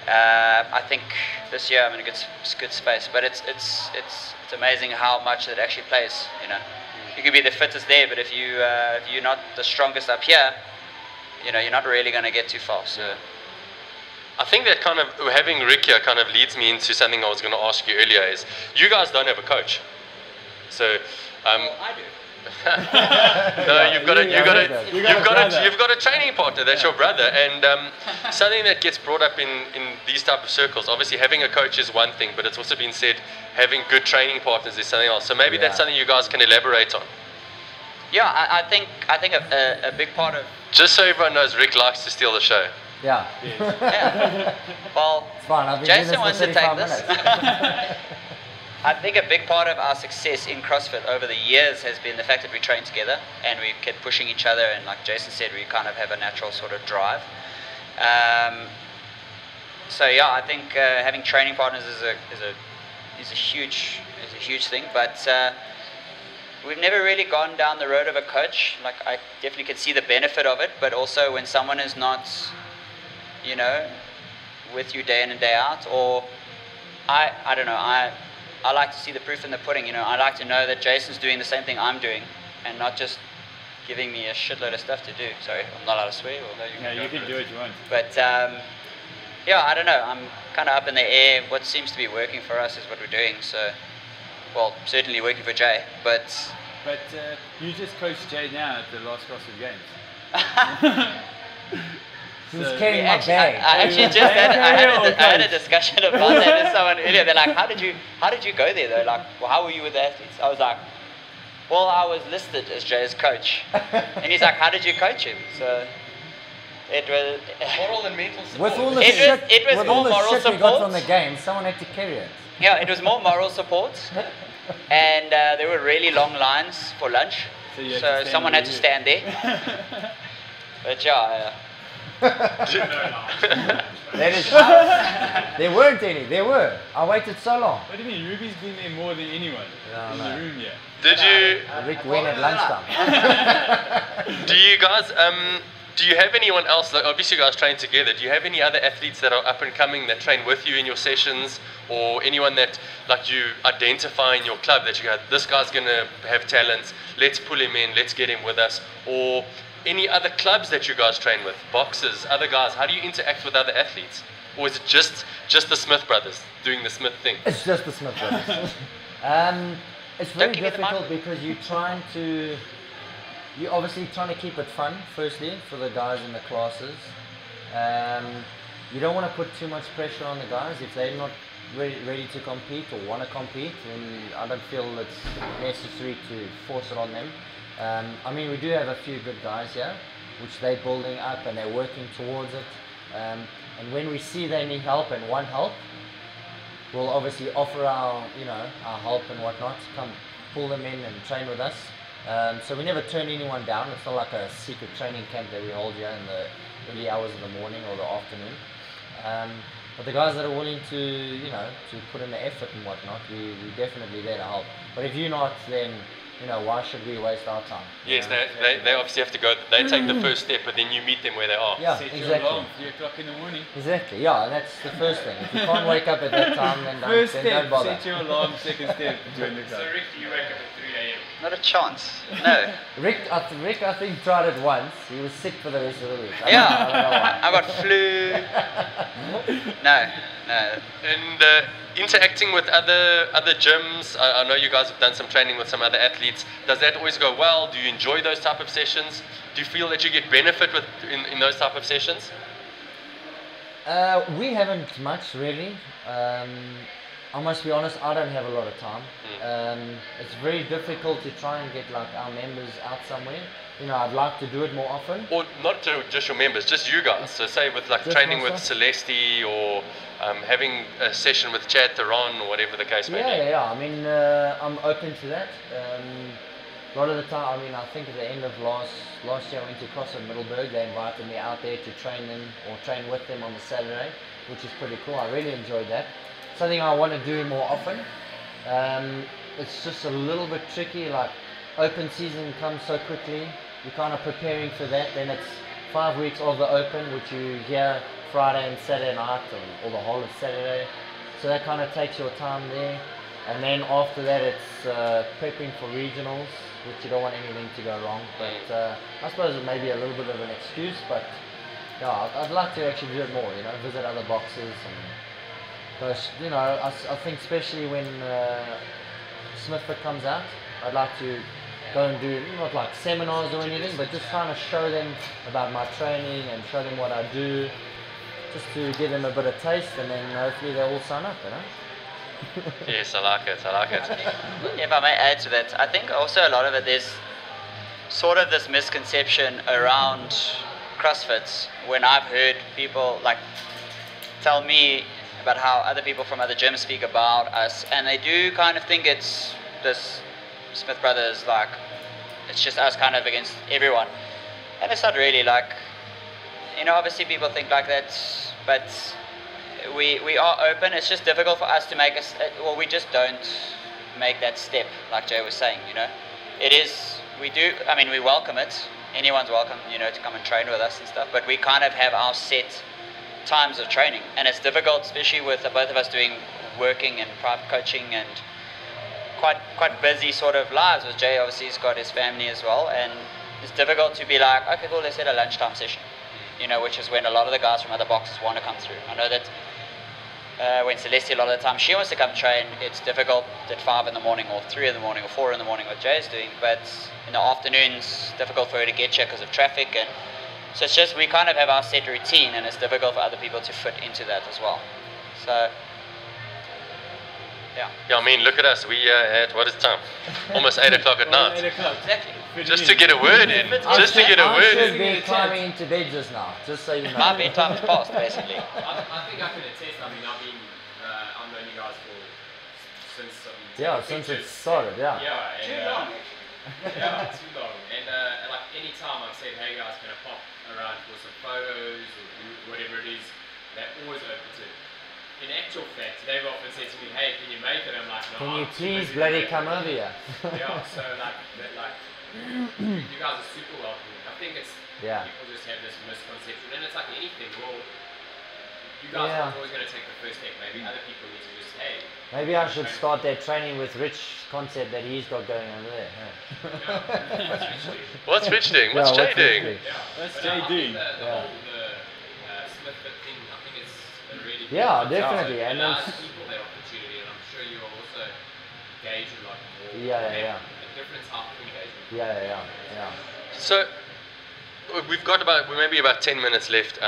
I think this year I'm in a good space. But it's amazing how much it actually plays. You know, you can be the fittest there, but if you're not the strongest up here, you know, you're not really going to get too far. So I think that kind of having Rick here kind of leads me into something I was going to ask you earlier. Is you guys don't have a coach, so I do. No, you've got a training partner. That's your brother, and something that gets brought up in these type of circles. Obviously, having a coach is one thing, but it's also been said having good training partners is something else. So maybe that's something you guys can elaborate on. Yeah, I think a big part of, just so everyone knows, Rick likes to steal the show. Yeah. Yeah. Well, it's fine. Jason wants to take this. I think a big part of our success in CrossFit over the years has been the fact that we train together and we kept pushing each other, and like Jason said, we kind of have a natural sort of drive. So yeah, I think having training partners is a huge thing, but we've never really gone down the road of a coach. Like, I definitely can see the benefit of it, but also when someone is not, you know, with you day in and day out, or I don't know, I like to see the proof in the pudding. You know, I like to know that Jason's doing the same thing I'm doing, and not just giving me a shitload of stuff to do. Sorry, I'm not allowed to swear. No, you can do what you want. But yeah, I don't know. I'm kind of up in the air. What seems to be working for us is what we're doing. So, well, certainly working for Jay. But you just coached Jay now at the last CrossFit Games. Who's carrying my bag? I actually just I had a discussion about that with someone earlier. They're like, how did you go there? They're like, well, how were you with the athletes? I was like, well, I was listed as Jay's coach. And he's like, how did you coach him? So it was moral and mental support. With all the shit, it was with more all the moral shit support. we got from the game, someone had to carry it. Yeah, it was more moral support, and there were really long lines for lunch, so someone had to stand there. But yeah. That is, there weren't any. There were. I waited so long. What do you mean? Ruby's been there more than anyone in the room here. Did you? Rick went at lunchtime. Do you guys? Do you have anyone else? Like, obviously, you guys train together. Do you have any other athletes that are up and coming that train with you in your sessions, or anyone that like you identify in your club that you go, this guy's gonna have talents. Let's pull him in. Let's get him with us, or any other clubs that you guys train with, boxers, other guys? How do you interact with other athletes? Or is it just the Smith brothers doing the Smith thing? It's just the Smith brothers. It's very difficult because you're obviously trying to keep it fun, firstly, for the guys in the classes. You don't want to put too much pressure on the guys. If they're not ready to compete or want to compete, then I don't feel it's necessary to force it on them. I mean, we do have a few good guys here, which they're building up and they're working towards it. And when we see they need help and want help, we'll obviously offer our help and whatnot. Come pull them in and train with us. So we never turn anyone down. It's not like a secret training camp that we hold here in the early hours of the morning or the afternoon. But the guys that are willing to to put in the effort and whatnot, we're definitely there to help. But if you're not, then why should we waste our time? Yes, they obviously have to go. They take the first step, but then you meet them where they are. Yeah, Set your exactly. alarm, 3 o'clock in the morning. Exactly. Yeah, that's the first thing. If you can't wake up at that time, then First don't step, bother. set your alarm. Second step, join the So club. Rick, do you wake up at 3 a.m.? Not a chance. No. Rick, I think tried it once. He was sick for the rest of the week. I Yeah. don't know why. I got flu. No. And interacting with other gyms, I know you guys have done some training with some other athletes. Does that always go well? Do you enjoy those type of sessions? Do you feel that you get benefit in those type of sessions? We haven't much really. I must be honest, I don't have a lot of time. It's very difficult to try and get like our members out somewhere. I'd like to do it more often. Or not just your members, just you guys. So say with like Just training with myself. Celeste or having a session with Chad Theron or whatever the case may be. Yeah. I mean, I'm open to that. A lot of the time, I think at the end of last year I went to CrossFit Middleburg. They invited me out there to train them or train with them on the Saturday, which is pretty cool. I really enjoyed that. Something I want to do more often. It's just a little bit tricky, like open season comes so quickly. You're kind of preparing for that. Then it's 5 weeks of the open, which you hear Friday and Saturday night or the whole of Saturday. So that kind of takes your time there. And then after that it's prepping for regionals, which you don't want anything to go wrong. But I suppose it may be a little bit of an excuse, but yeah, I'd like to actually do it more, visit other boxes and because, I think especially when Smithfit comes out, I'd like to go and do, not like seminars or anything, but just kind of show them about my training and show them what I do, just to give them a bit of taste, and then hopefully they'll all sign up, Yes, I like it. If I may add to that, I think also a lot of it is sort of this misconception around CrossFit when I've heard people like tell me about how other people from other gyms speak about us, and they do kind of think it's this Smith Brothers, like it's just us kind of against everyone, and it's not really like, obviously people think like that, but we are open. It's just difficult for us to make us, well, we just don't make that step, like Jay was saying, it is, we welcome it, anyone's welcome, to come and train with us and stuff, but we kind of have our set times of training, and it's difficult, especially with both of us doing working and private coaching and quite busy sort of lives. With Jay, obviously he's got his family as well, and it's difficult to be like, okay, cool, let's hit a lunchtime session, which is when a lot of the guys from other boxes want to come through. I know that when Celeste, a lot of the time she wants to come train, it's difficult at 5 in the morning or 3 in the morning or 4 in the morning, what Jay's doing, but in the afternoons, difficult for her to get here because of traffic, and so it's just we kind of have our set routine, and it's difficult for other people to fit into that as well. So, yeah. Yeah, look at us. We at what is the time? Almost 8 o'clock at night. 8 o'clock. Exactly. Just to get a word in. Just to get a I word should in. be climbing into bed just now, just so you know. My bedtime is past, basically. I think I can attest. I've known you guys since Since it started, Yeah, and, Too long. Yeah, too long. And like any time I've said, hey guys, can I pop around for some photos or whatever it is, they're always open to it. In actual fact, they've often said to me, hey, can you make it? I'm like, no. Can you I'm too please busy bloody doing come it." over here? Yeah, so you guys are super welcoming. I think it's people just have this misconception, and it's like anything. Well, you guys aren't always going to take the first step. Maybe other people need to just, hey. Maybe I should start that training with Rich concept that he's got going over there. What's Rich doing? What's Jay doing? What's Jay doing? The whole Smithfit thing, I think it's a really good Yeah, concept. definitely. It And allows it's, people that opportunity, and I'm sure you'll also engage in like more. Yeah. A different type of engagement. yeah. So we've got maybe about 10 minutes left.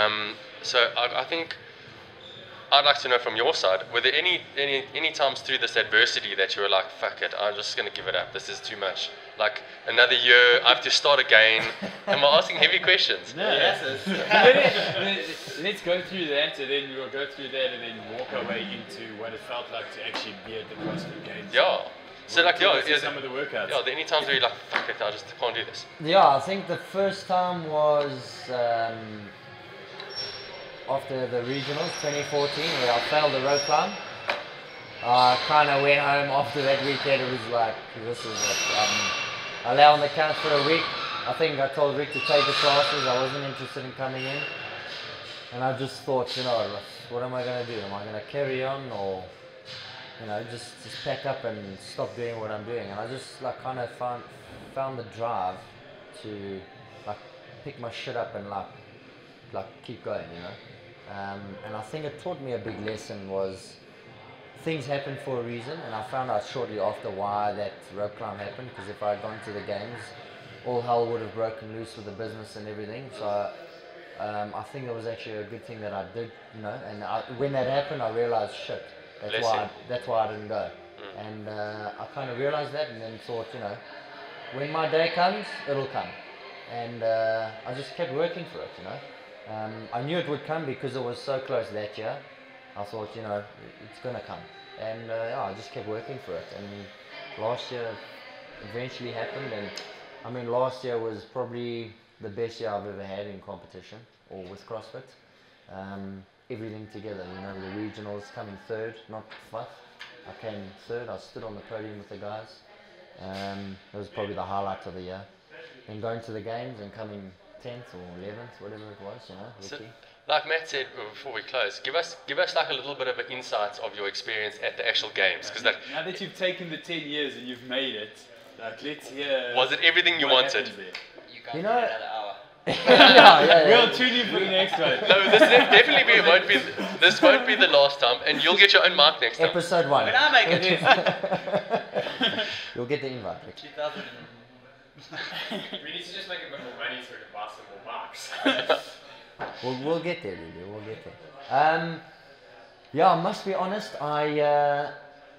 So I think I'd like to know from your side, were there any times through this adversity that you were like, fuck it, I'm just going to give it up, this is too much? Like, another year, I have to start again. Am I asking heavy questions? No, let's go through that, and then we'll go through that, and then walk our way into what it felt like to actually be at the CrossFit Games. Yeah. So like, some of the workouts. Yeah, are there any times where you're like, fuck it, I just can't do this? Yeah, I think the first time was after the regionals 2014, where I failed the rope climb. I kind of went home after that weekend. It was like, this is it. I lay on the couch for a week. I think I told Rick to take the classes. I wasn't interested in coming in. And I just thought, you know, what am I going to do? Am I going to carry on, or, you know, just pack up and stop doing what I'm doing? And I just like kind of found the drive to like pick my shit up and like keep going, you know. And I think it taught me a big lesson was things happen for a reason, and I found out shortly after why that rope climb happened, because if I had gone to the games, all hell would have broken loose with the business and everything. So I think it was actually a good thing that I did, you know, and when that happened, I realized, shit, that's why I didn't go. And I kind of realized that, and then thought, you know, when my day comes, it'll come. And I just kept working for it, you know. I knew it would come because it was so close that year. I thought, you know, it's going to come. And yeah, I just kept working for it. And last year eventually happened. And I mean, last year was probably the best year I've ever had in competition or with CrossFit. Everything together, you know, the regionals coming third, not fifth. I came third. I stood on the podium with the guys. It was probably the highlight of the year. And going to the games and coming 10th or 11th, whatever it was, you know. So, like Matt said before we close, give us like a little bit of an insight of your experience at the actual games, because like, now that you've taken the 10 years and you've made it, like, let's hear. Was it everything you wanted? You know, We'll tune in for the next one. No, this won't be the last time, and you'll get your own mic next time. Episode 1. When I make it. You'll get the invite, Rick. We need to just make a bit more money so we can buy some more marks. We'll get there, Lulu. We'll get there. Yeah, I must be honest.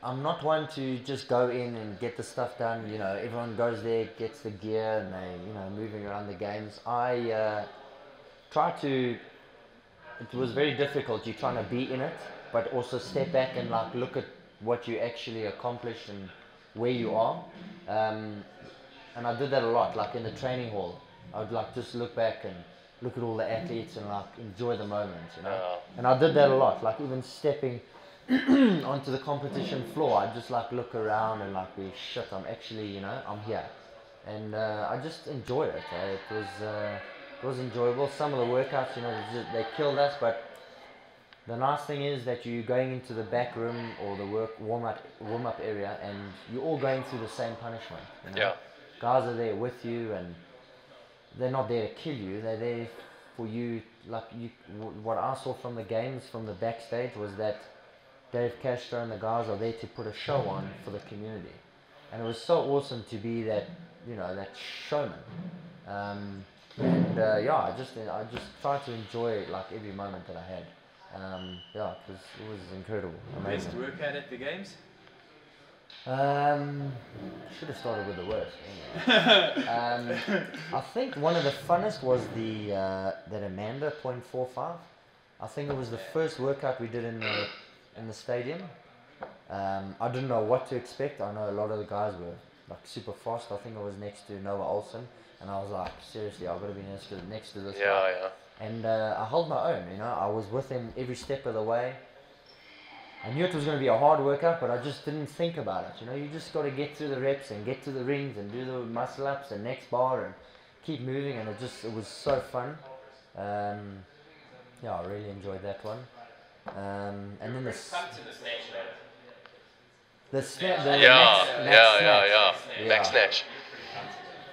I'm not one to just go in and get the stuff done. You know, everyone goes there, gets the gear, and they, you know, moving around the games. I try to. It was very difficult. You're trying to be in it, but also step back and like look at what you actually accomplished and where you are. And I did that a lot, like in the training hall. I would like just look back and look at all the athletes and like enjoy the moment, you know. And I did that a lot, like even stepping onto the competition floor, I'd just like look around and like be, shit, I'm actually, you know, I'm here. And I just enjoyed it. It was enjoyable. Some of the workouts, you know, they killed us, but the nice thing is that you're going into the back room or the warm-up area, and you're all going through the same punishment, you know? Yeah. Guys are there with you, and they're not there to kill you. They're there for you. Like what I saw from the games, from the backstage, was that Dave Castro and the guys are there to put a show on for the community, and it was so awesome to be that, you know, that showman. Yeah, I just tried to enjoy like every moment that I had. Yeah, it was incredible, amazing. Best workout at the games? Should have started with the worst. Anyway. I think one of the funnest was that Amanda 0.45. I think it was the first workout we did in the stadium. I didn't know what to expect. I know a lot of the guys were like super fast. I think I was next to Noah Olsen, and I was like, seriously, I've got to be next to this guy. Yeah. And I held my own. You know, I was with him every step of the way. I knew it was going to be a hard workout, but I just didn't think about it. You know, you just got to get through the reps and get to the rings and do the muscle ups and next bar and keep moving, and it was so fun. Yeah, I really enjoyed that one. And then the snatch. Back snatch.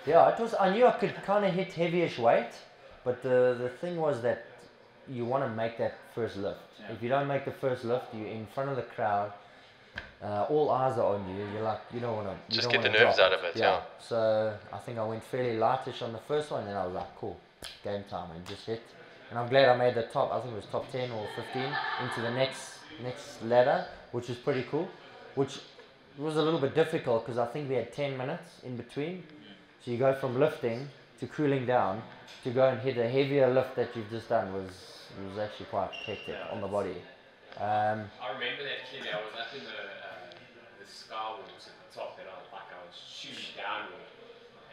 Yeah, it was. I knew I could kind of hit heavyish weight, but the thing was that you want to make that first lift. Yeah. If you don't make the first lift, you're in front of the crowd. All eyes are on you. You're like, you don't want to. Just get the nerves out of it. Yeah. So I think I went fairly lightish on the first one, and then I was like, cool, game time, and just hit. and I'm glad I made the top. I think it was top 10 or 15 into the next ladder, which was pretty cool. Which was a little bit difficult because I think we had 10 minutes in between. So you go from lifting to cooling down to go and hit a heavier lift that you've just done was actually quite hectic on the body. I remember that clearly. I was up in the skywalks at the top, and I was shooting downward,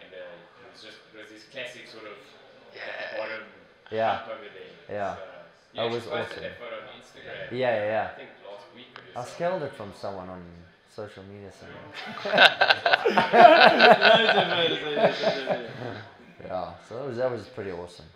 and it was this classic sort of bottom up over there. Yeah. You That was posted awesome. that photo on Instagram. Yeah. I think last week or I so. scaled it from someone on social media somewhere. Yeah, so that was pretty awesome.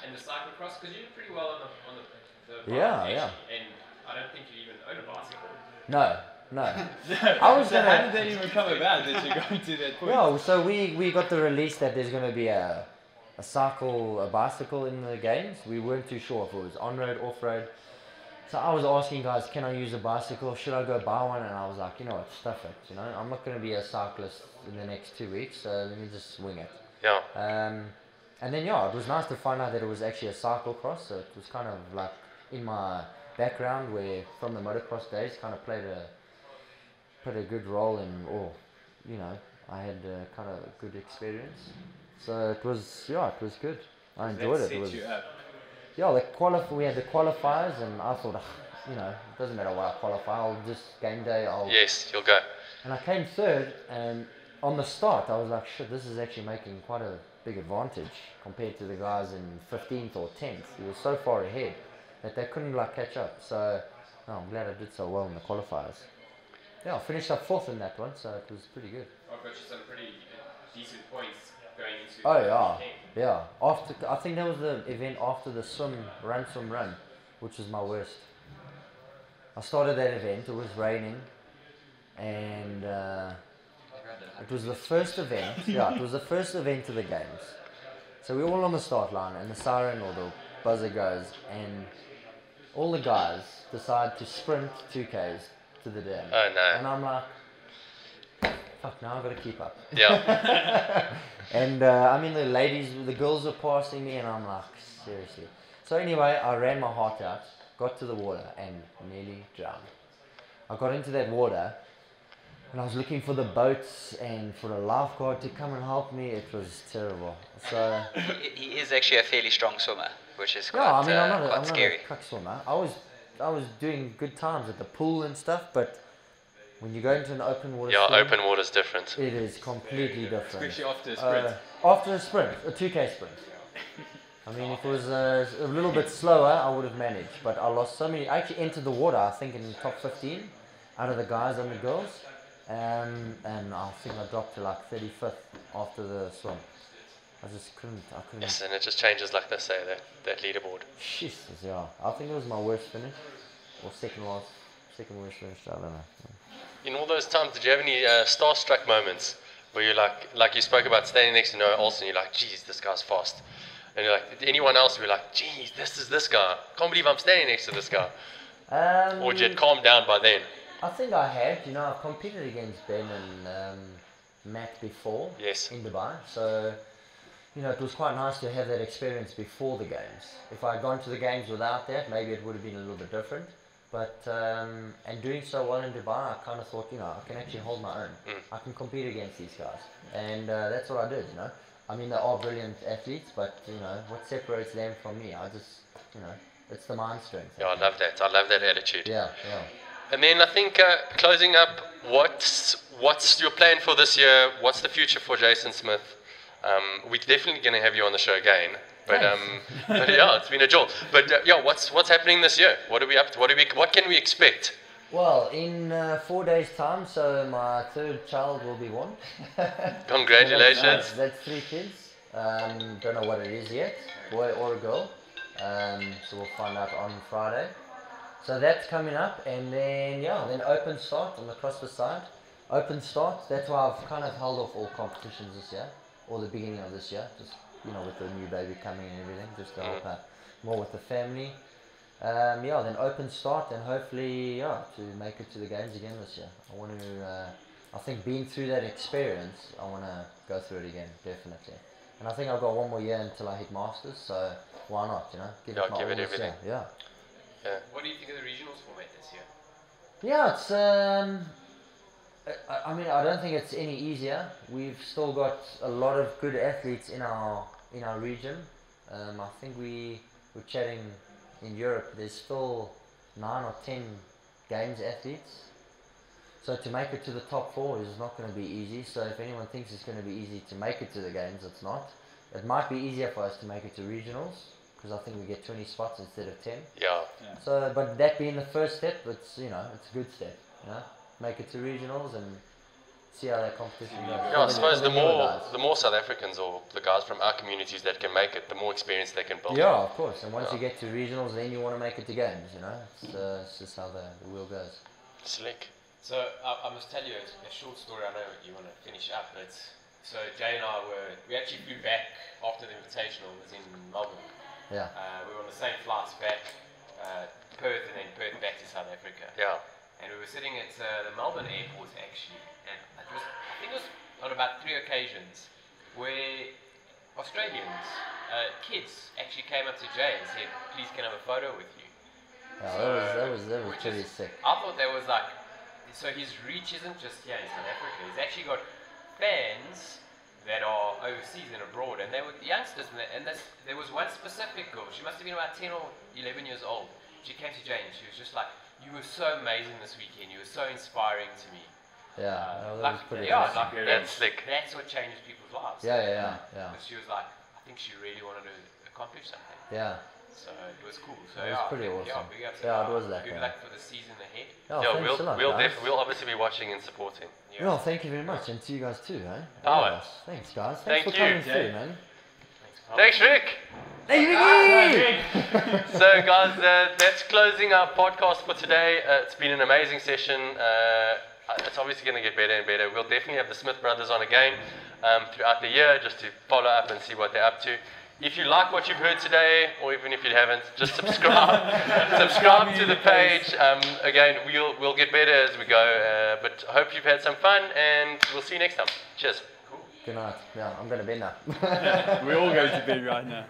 And the cyclocross, because you did pretty well on the Yeah. And I don't think you even own a bicycle. No. I was how did that even come about that you got to that point? Yeah, so we got the release that there's going to be a bicycle in the games. We weren't too sure if it was on-road, off-road. So I was asking guys, can I use a bicycle? Should I go buy one? And I was like, you know what, stuff it. You know, I'm not going to be a cyclist in the next 2 weeks, so let me just swing it. Yeah. And then it was nice to find out that it was actually a cyclocross. So it was kind of like in my background, where from the motocross days, kind of played a good role in, I had kind of a good experience. So it was good. I enjoyed it. It was, you up. we had the qualifiers, and I thought, it doesn't matter what I qualify, I'll just game day, Yes, you'll go. and I came third, and on the start I was like, shit, this is actually making quite a big advantage compared to the guys in 15th or 10th. He was so far ahead that they couldn't catch up. So I'm glad I did so well in the qualifiers. Yeah, I finished up 4th in that one, so it was pretty good. I've got you some pretty decent points going into Oh the yeah. I think that was the event after the swim run, which was my worst. I started that event, it was raining, and it was the first event. It was the first event of the games. So we're all on the start line, and the siren or the buzzer goes, and all the guys decide to sprint 2Ks to the dam. Oh no. And I'm like, fuck, now I've got to keep up. Yeah. And the girls were passing me, and I'm like, seriously. So anyway, I ran my heart out, got to the water, and nearly drowned. I got into that water, and I was looking for the boats and for the lifeguard to come and help me. It was terrible. So He is actually a fairly strong swimmer, which is quite, I'm not quite scary. a crack swimmer. I was doing good times at the pool and stuff, but when you go into an open water swim, Open water's different. it is completely different. Especially after a sprint. After a sprint, a 2K sprint. I mean, if it was a little bit slower, I would have managed. But I lost so many. I actually entered the water, I think, in the top 15 out of the guys and the girls. And I think I dropped to 35th after the swim. I couldn't. Yes, and it just changes like they say, that leaderboard. Jesus, yeah. I think it was my worst finish. Or second worst finish, I don't know. In all those times, did you have any starstruck moments where you're like you spoke about standing next to Noah Olsen, you're like, geez, this guy's fast. And you're like, anyone else, you're like, geez, this is this guy. Can't believe I'm standing next to this guy. Or did you had calmed down by then? I think I had. I've competed against Ben and Matt before in Dubai. So, it was quite nice to have that experience before the games. If I had gone to the games without that, maybe it would have been a little bit different. But, and doing so well in Dubai, I kind of thought, I can actually hold my own. I can compete against these guys. And that's what I did, I mean, they are brilliant athletes, but, what separates them from me? I just, it's the mind strength. Yeah, I love that. I love that attitude. Yeah. And then I think closing up, what's your plan for this year? What's the future for Jason Smith? We're definitely going to have you on the show again. But but yeah, it's been a joy. But what's happening this year? What are we up to? What can we expect? Well, in 4 days' time, so my 3rd child will be born. Congratulations. That's 3 kids. Don't know what it is yet, boy or a girl. So we'll find out on Friday. So that's coming up, and then open start on the CrossFit side. Open start. That's why I've kind of held off all competitions this year, or the beginning of this year, just with the new baby coming and everything, just to help out more with the family. Then open start, and hopefully, to make it to the games again this year. I want to, I think being through that experience, I want to go through it again, definitely. And I think I've got one more year until I hit Masters, so why not, you know? Give Yeah, my give all it this everything. year. Yeah. What do you think of the regionals format this year? Yeah, it's I mean, I don't think it's any easier. We've still got a lot of good athletes in our region. I think we were chatting in Europe. There's still 9 or 10 games athletes. So to make it to the top 4 is not going to be easy. So if anyone thinks it's going to be easy to make it to the games, it's not. It might be easier for us to make it to regionals because I think we get 20 spots instead of 10. Yeah. So, but that being the first step, it's it's a good step. Make it to regionals and see how that competition goes. Yeah, I suppose the more South Africans or the guys from our communities that can make it, the more experience they can build. Yeah, of course. And once you get to regionals, then you want to make it to games. It's just how the wheel goes. Slick. So I must tell you a short story. I know you want to finish up, but so Jay and I we actually flew back after the Invitational. It was in Melbourne. Yeah. We were on the same flights back, Perth and then Perth back to South Africa. Yeah. And we were sitting at the Melbourne airport actually, and I think it was on about 3 occasions where Australians, kids actually came up to Jay and said, "Please can I have a photo with you?" Yeah, that was pretty sick. I thought that was like, so his reach isn't just here in South Africa. He's actually got fans that are overseas and abroad, and they were youngsters. And there was one specific girl. She must have been about 10 or 11 years old. She came to Jay and she was just like, "You were so amazing this weekend. You were so inspiring to me." Yeah, that was pretty like That's slick. That's what changes people's lives. Yeah. But she was like, I think she really wanted to accomplish something. Yeah. So it was cool. So It was pretty awesome. Yeah, big ups to Yeah, her. it was that Good one. luck for the season ahead. Yeah, Thanks a lot, we'll guys. we'll obviously be watching and supporting. Well, thank you very much, and to you guys too, eh? Power. Yes. Thanks, guys. Thank Thanks for you. coming through, man. Thanks, Rick. Hey, Ricky! So, guys, that's closing our podcast for today. It's been an amazing session. It's obviously going to get better and better. We'll definitely have the Smith brothers on again throughout the year just to follow up and see what they're up to. If you like what you've heard today, or even if you haven't, just subscribe. Subscribe to the page. Again, we'll get better as we go. But I hope you've had some fun, and we'll see you next time. Cheers. Good night. Yeah, I'm going to bed now. We're all going to bed right now.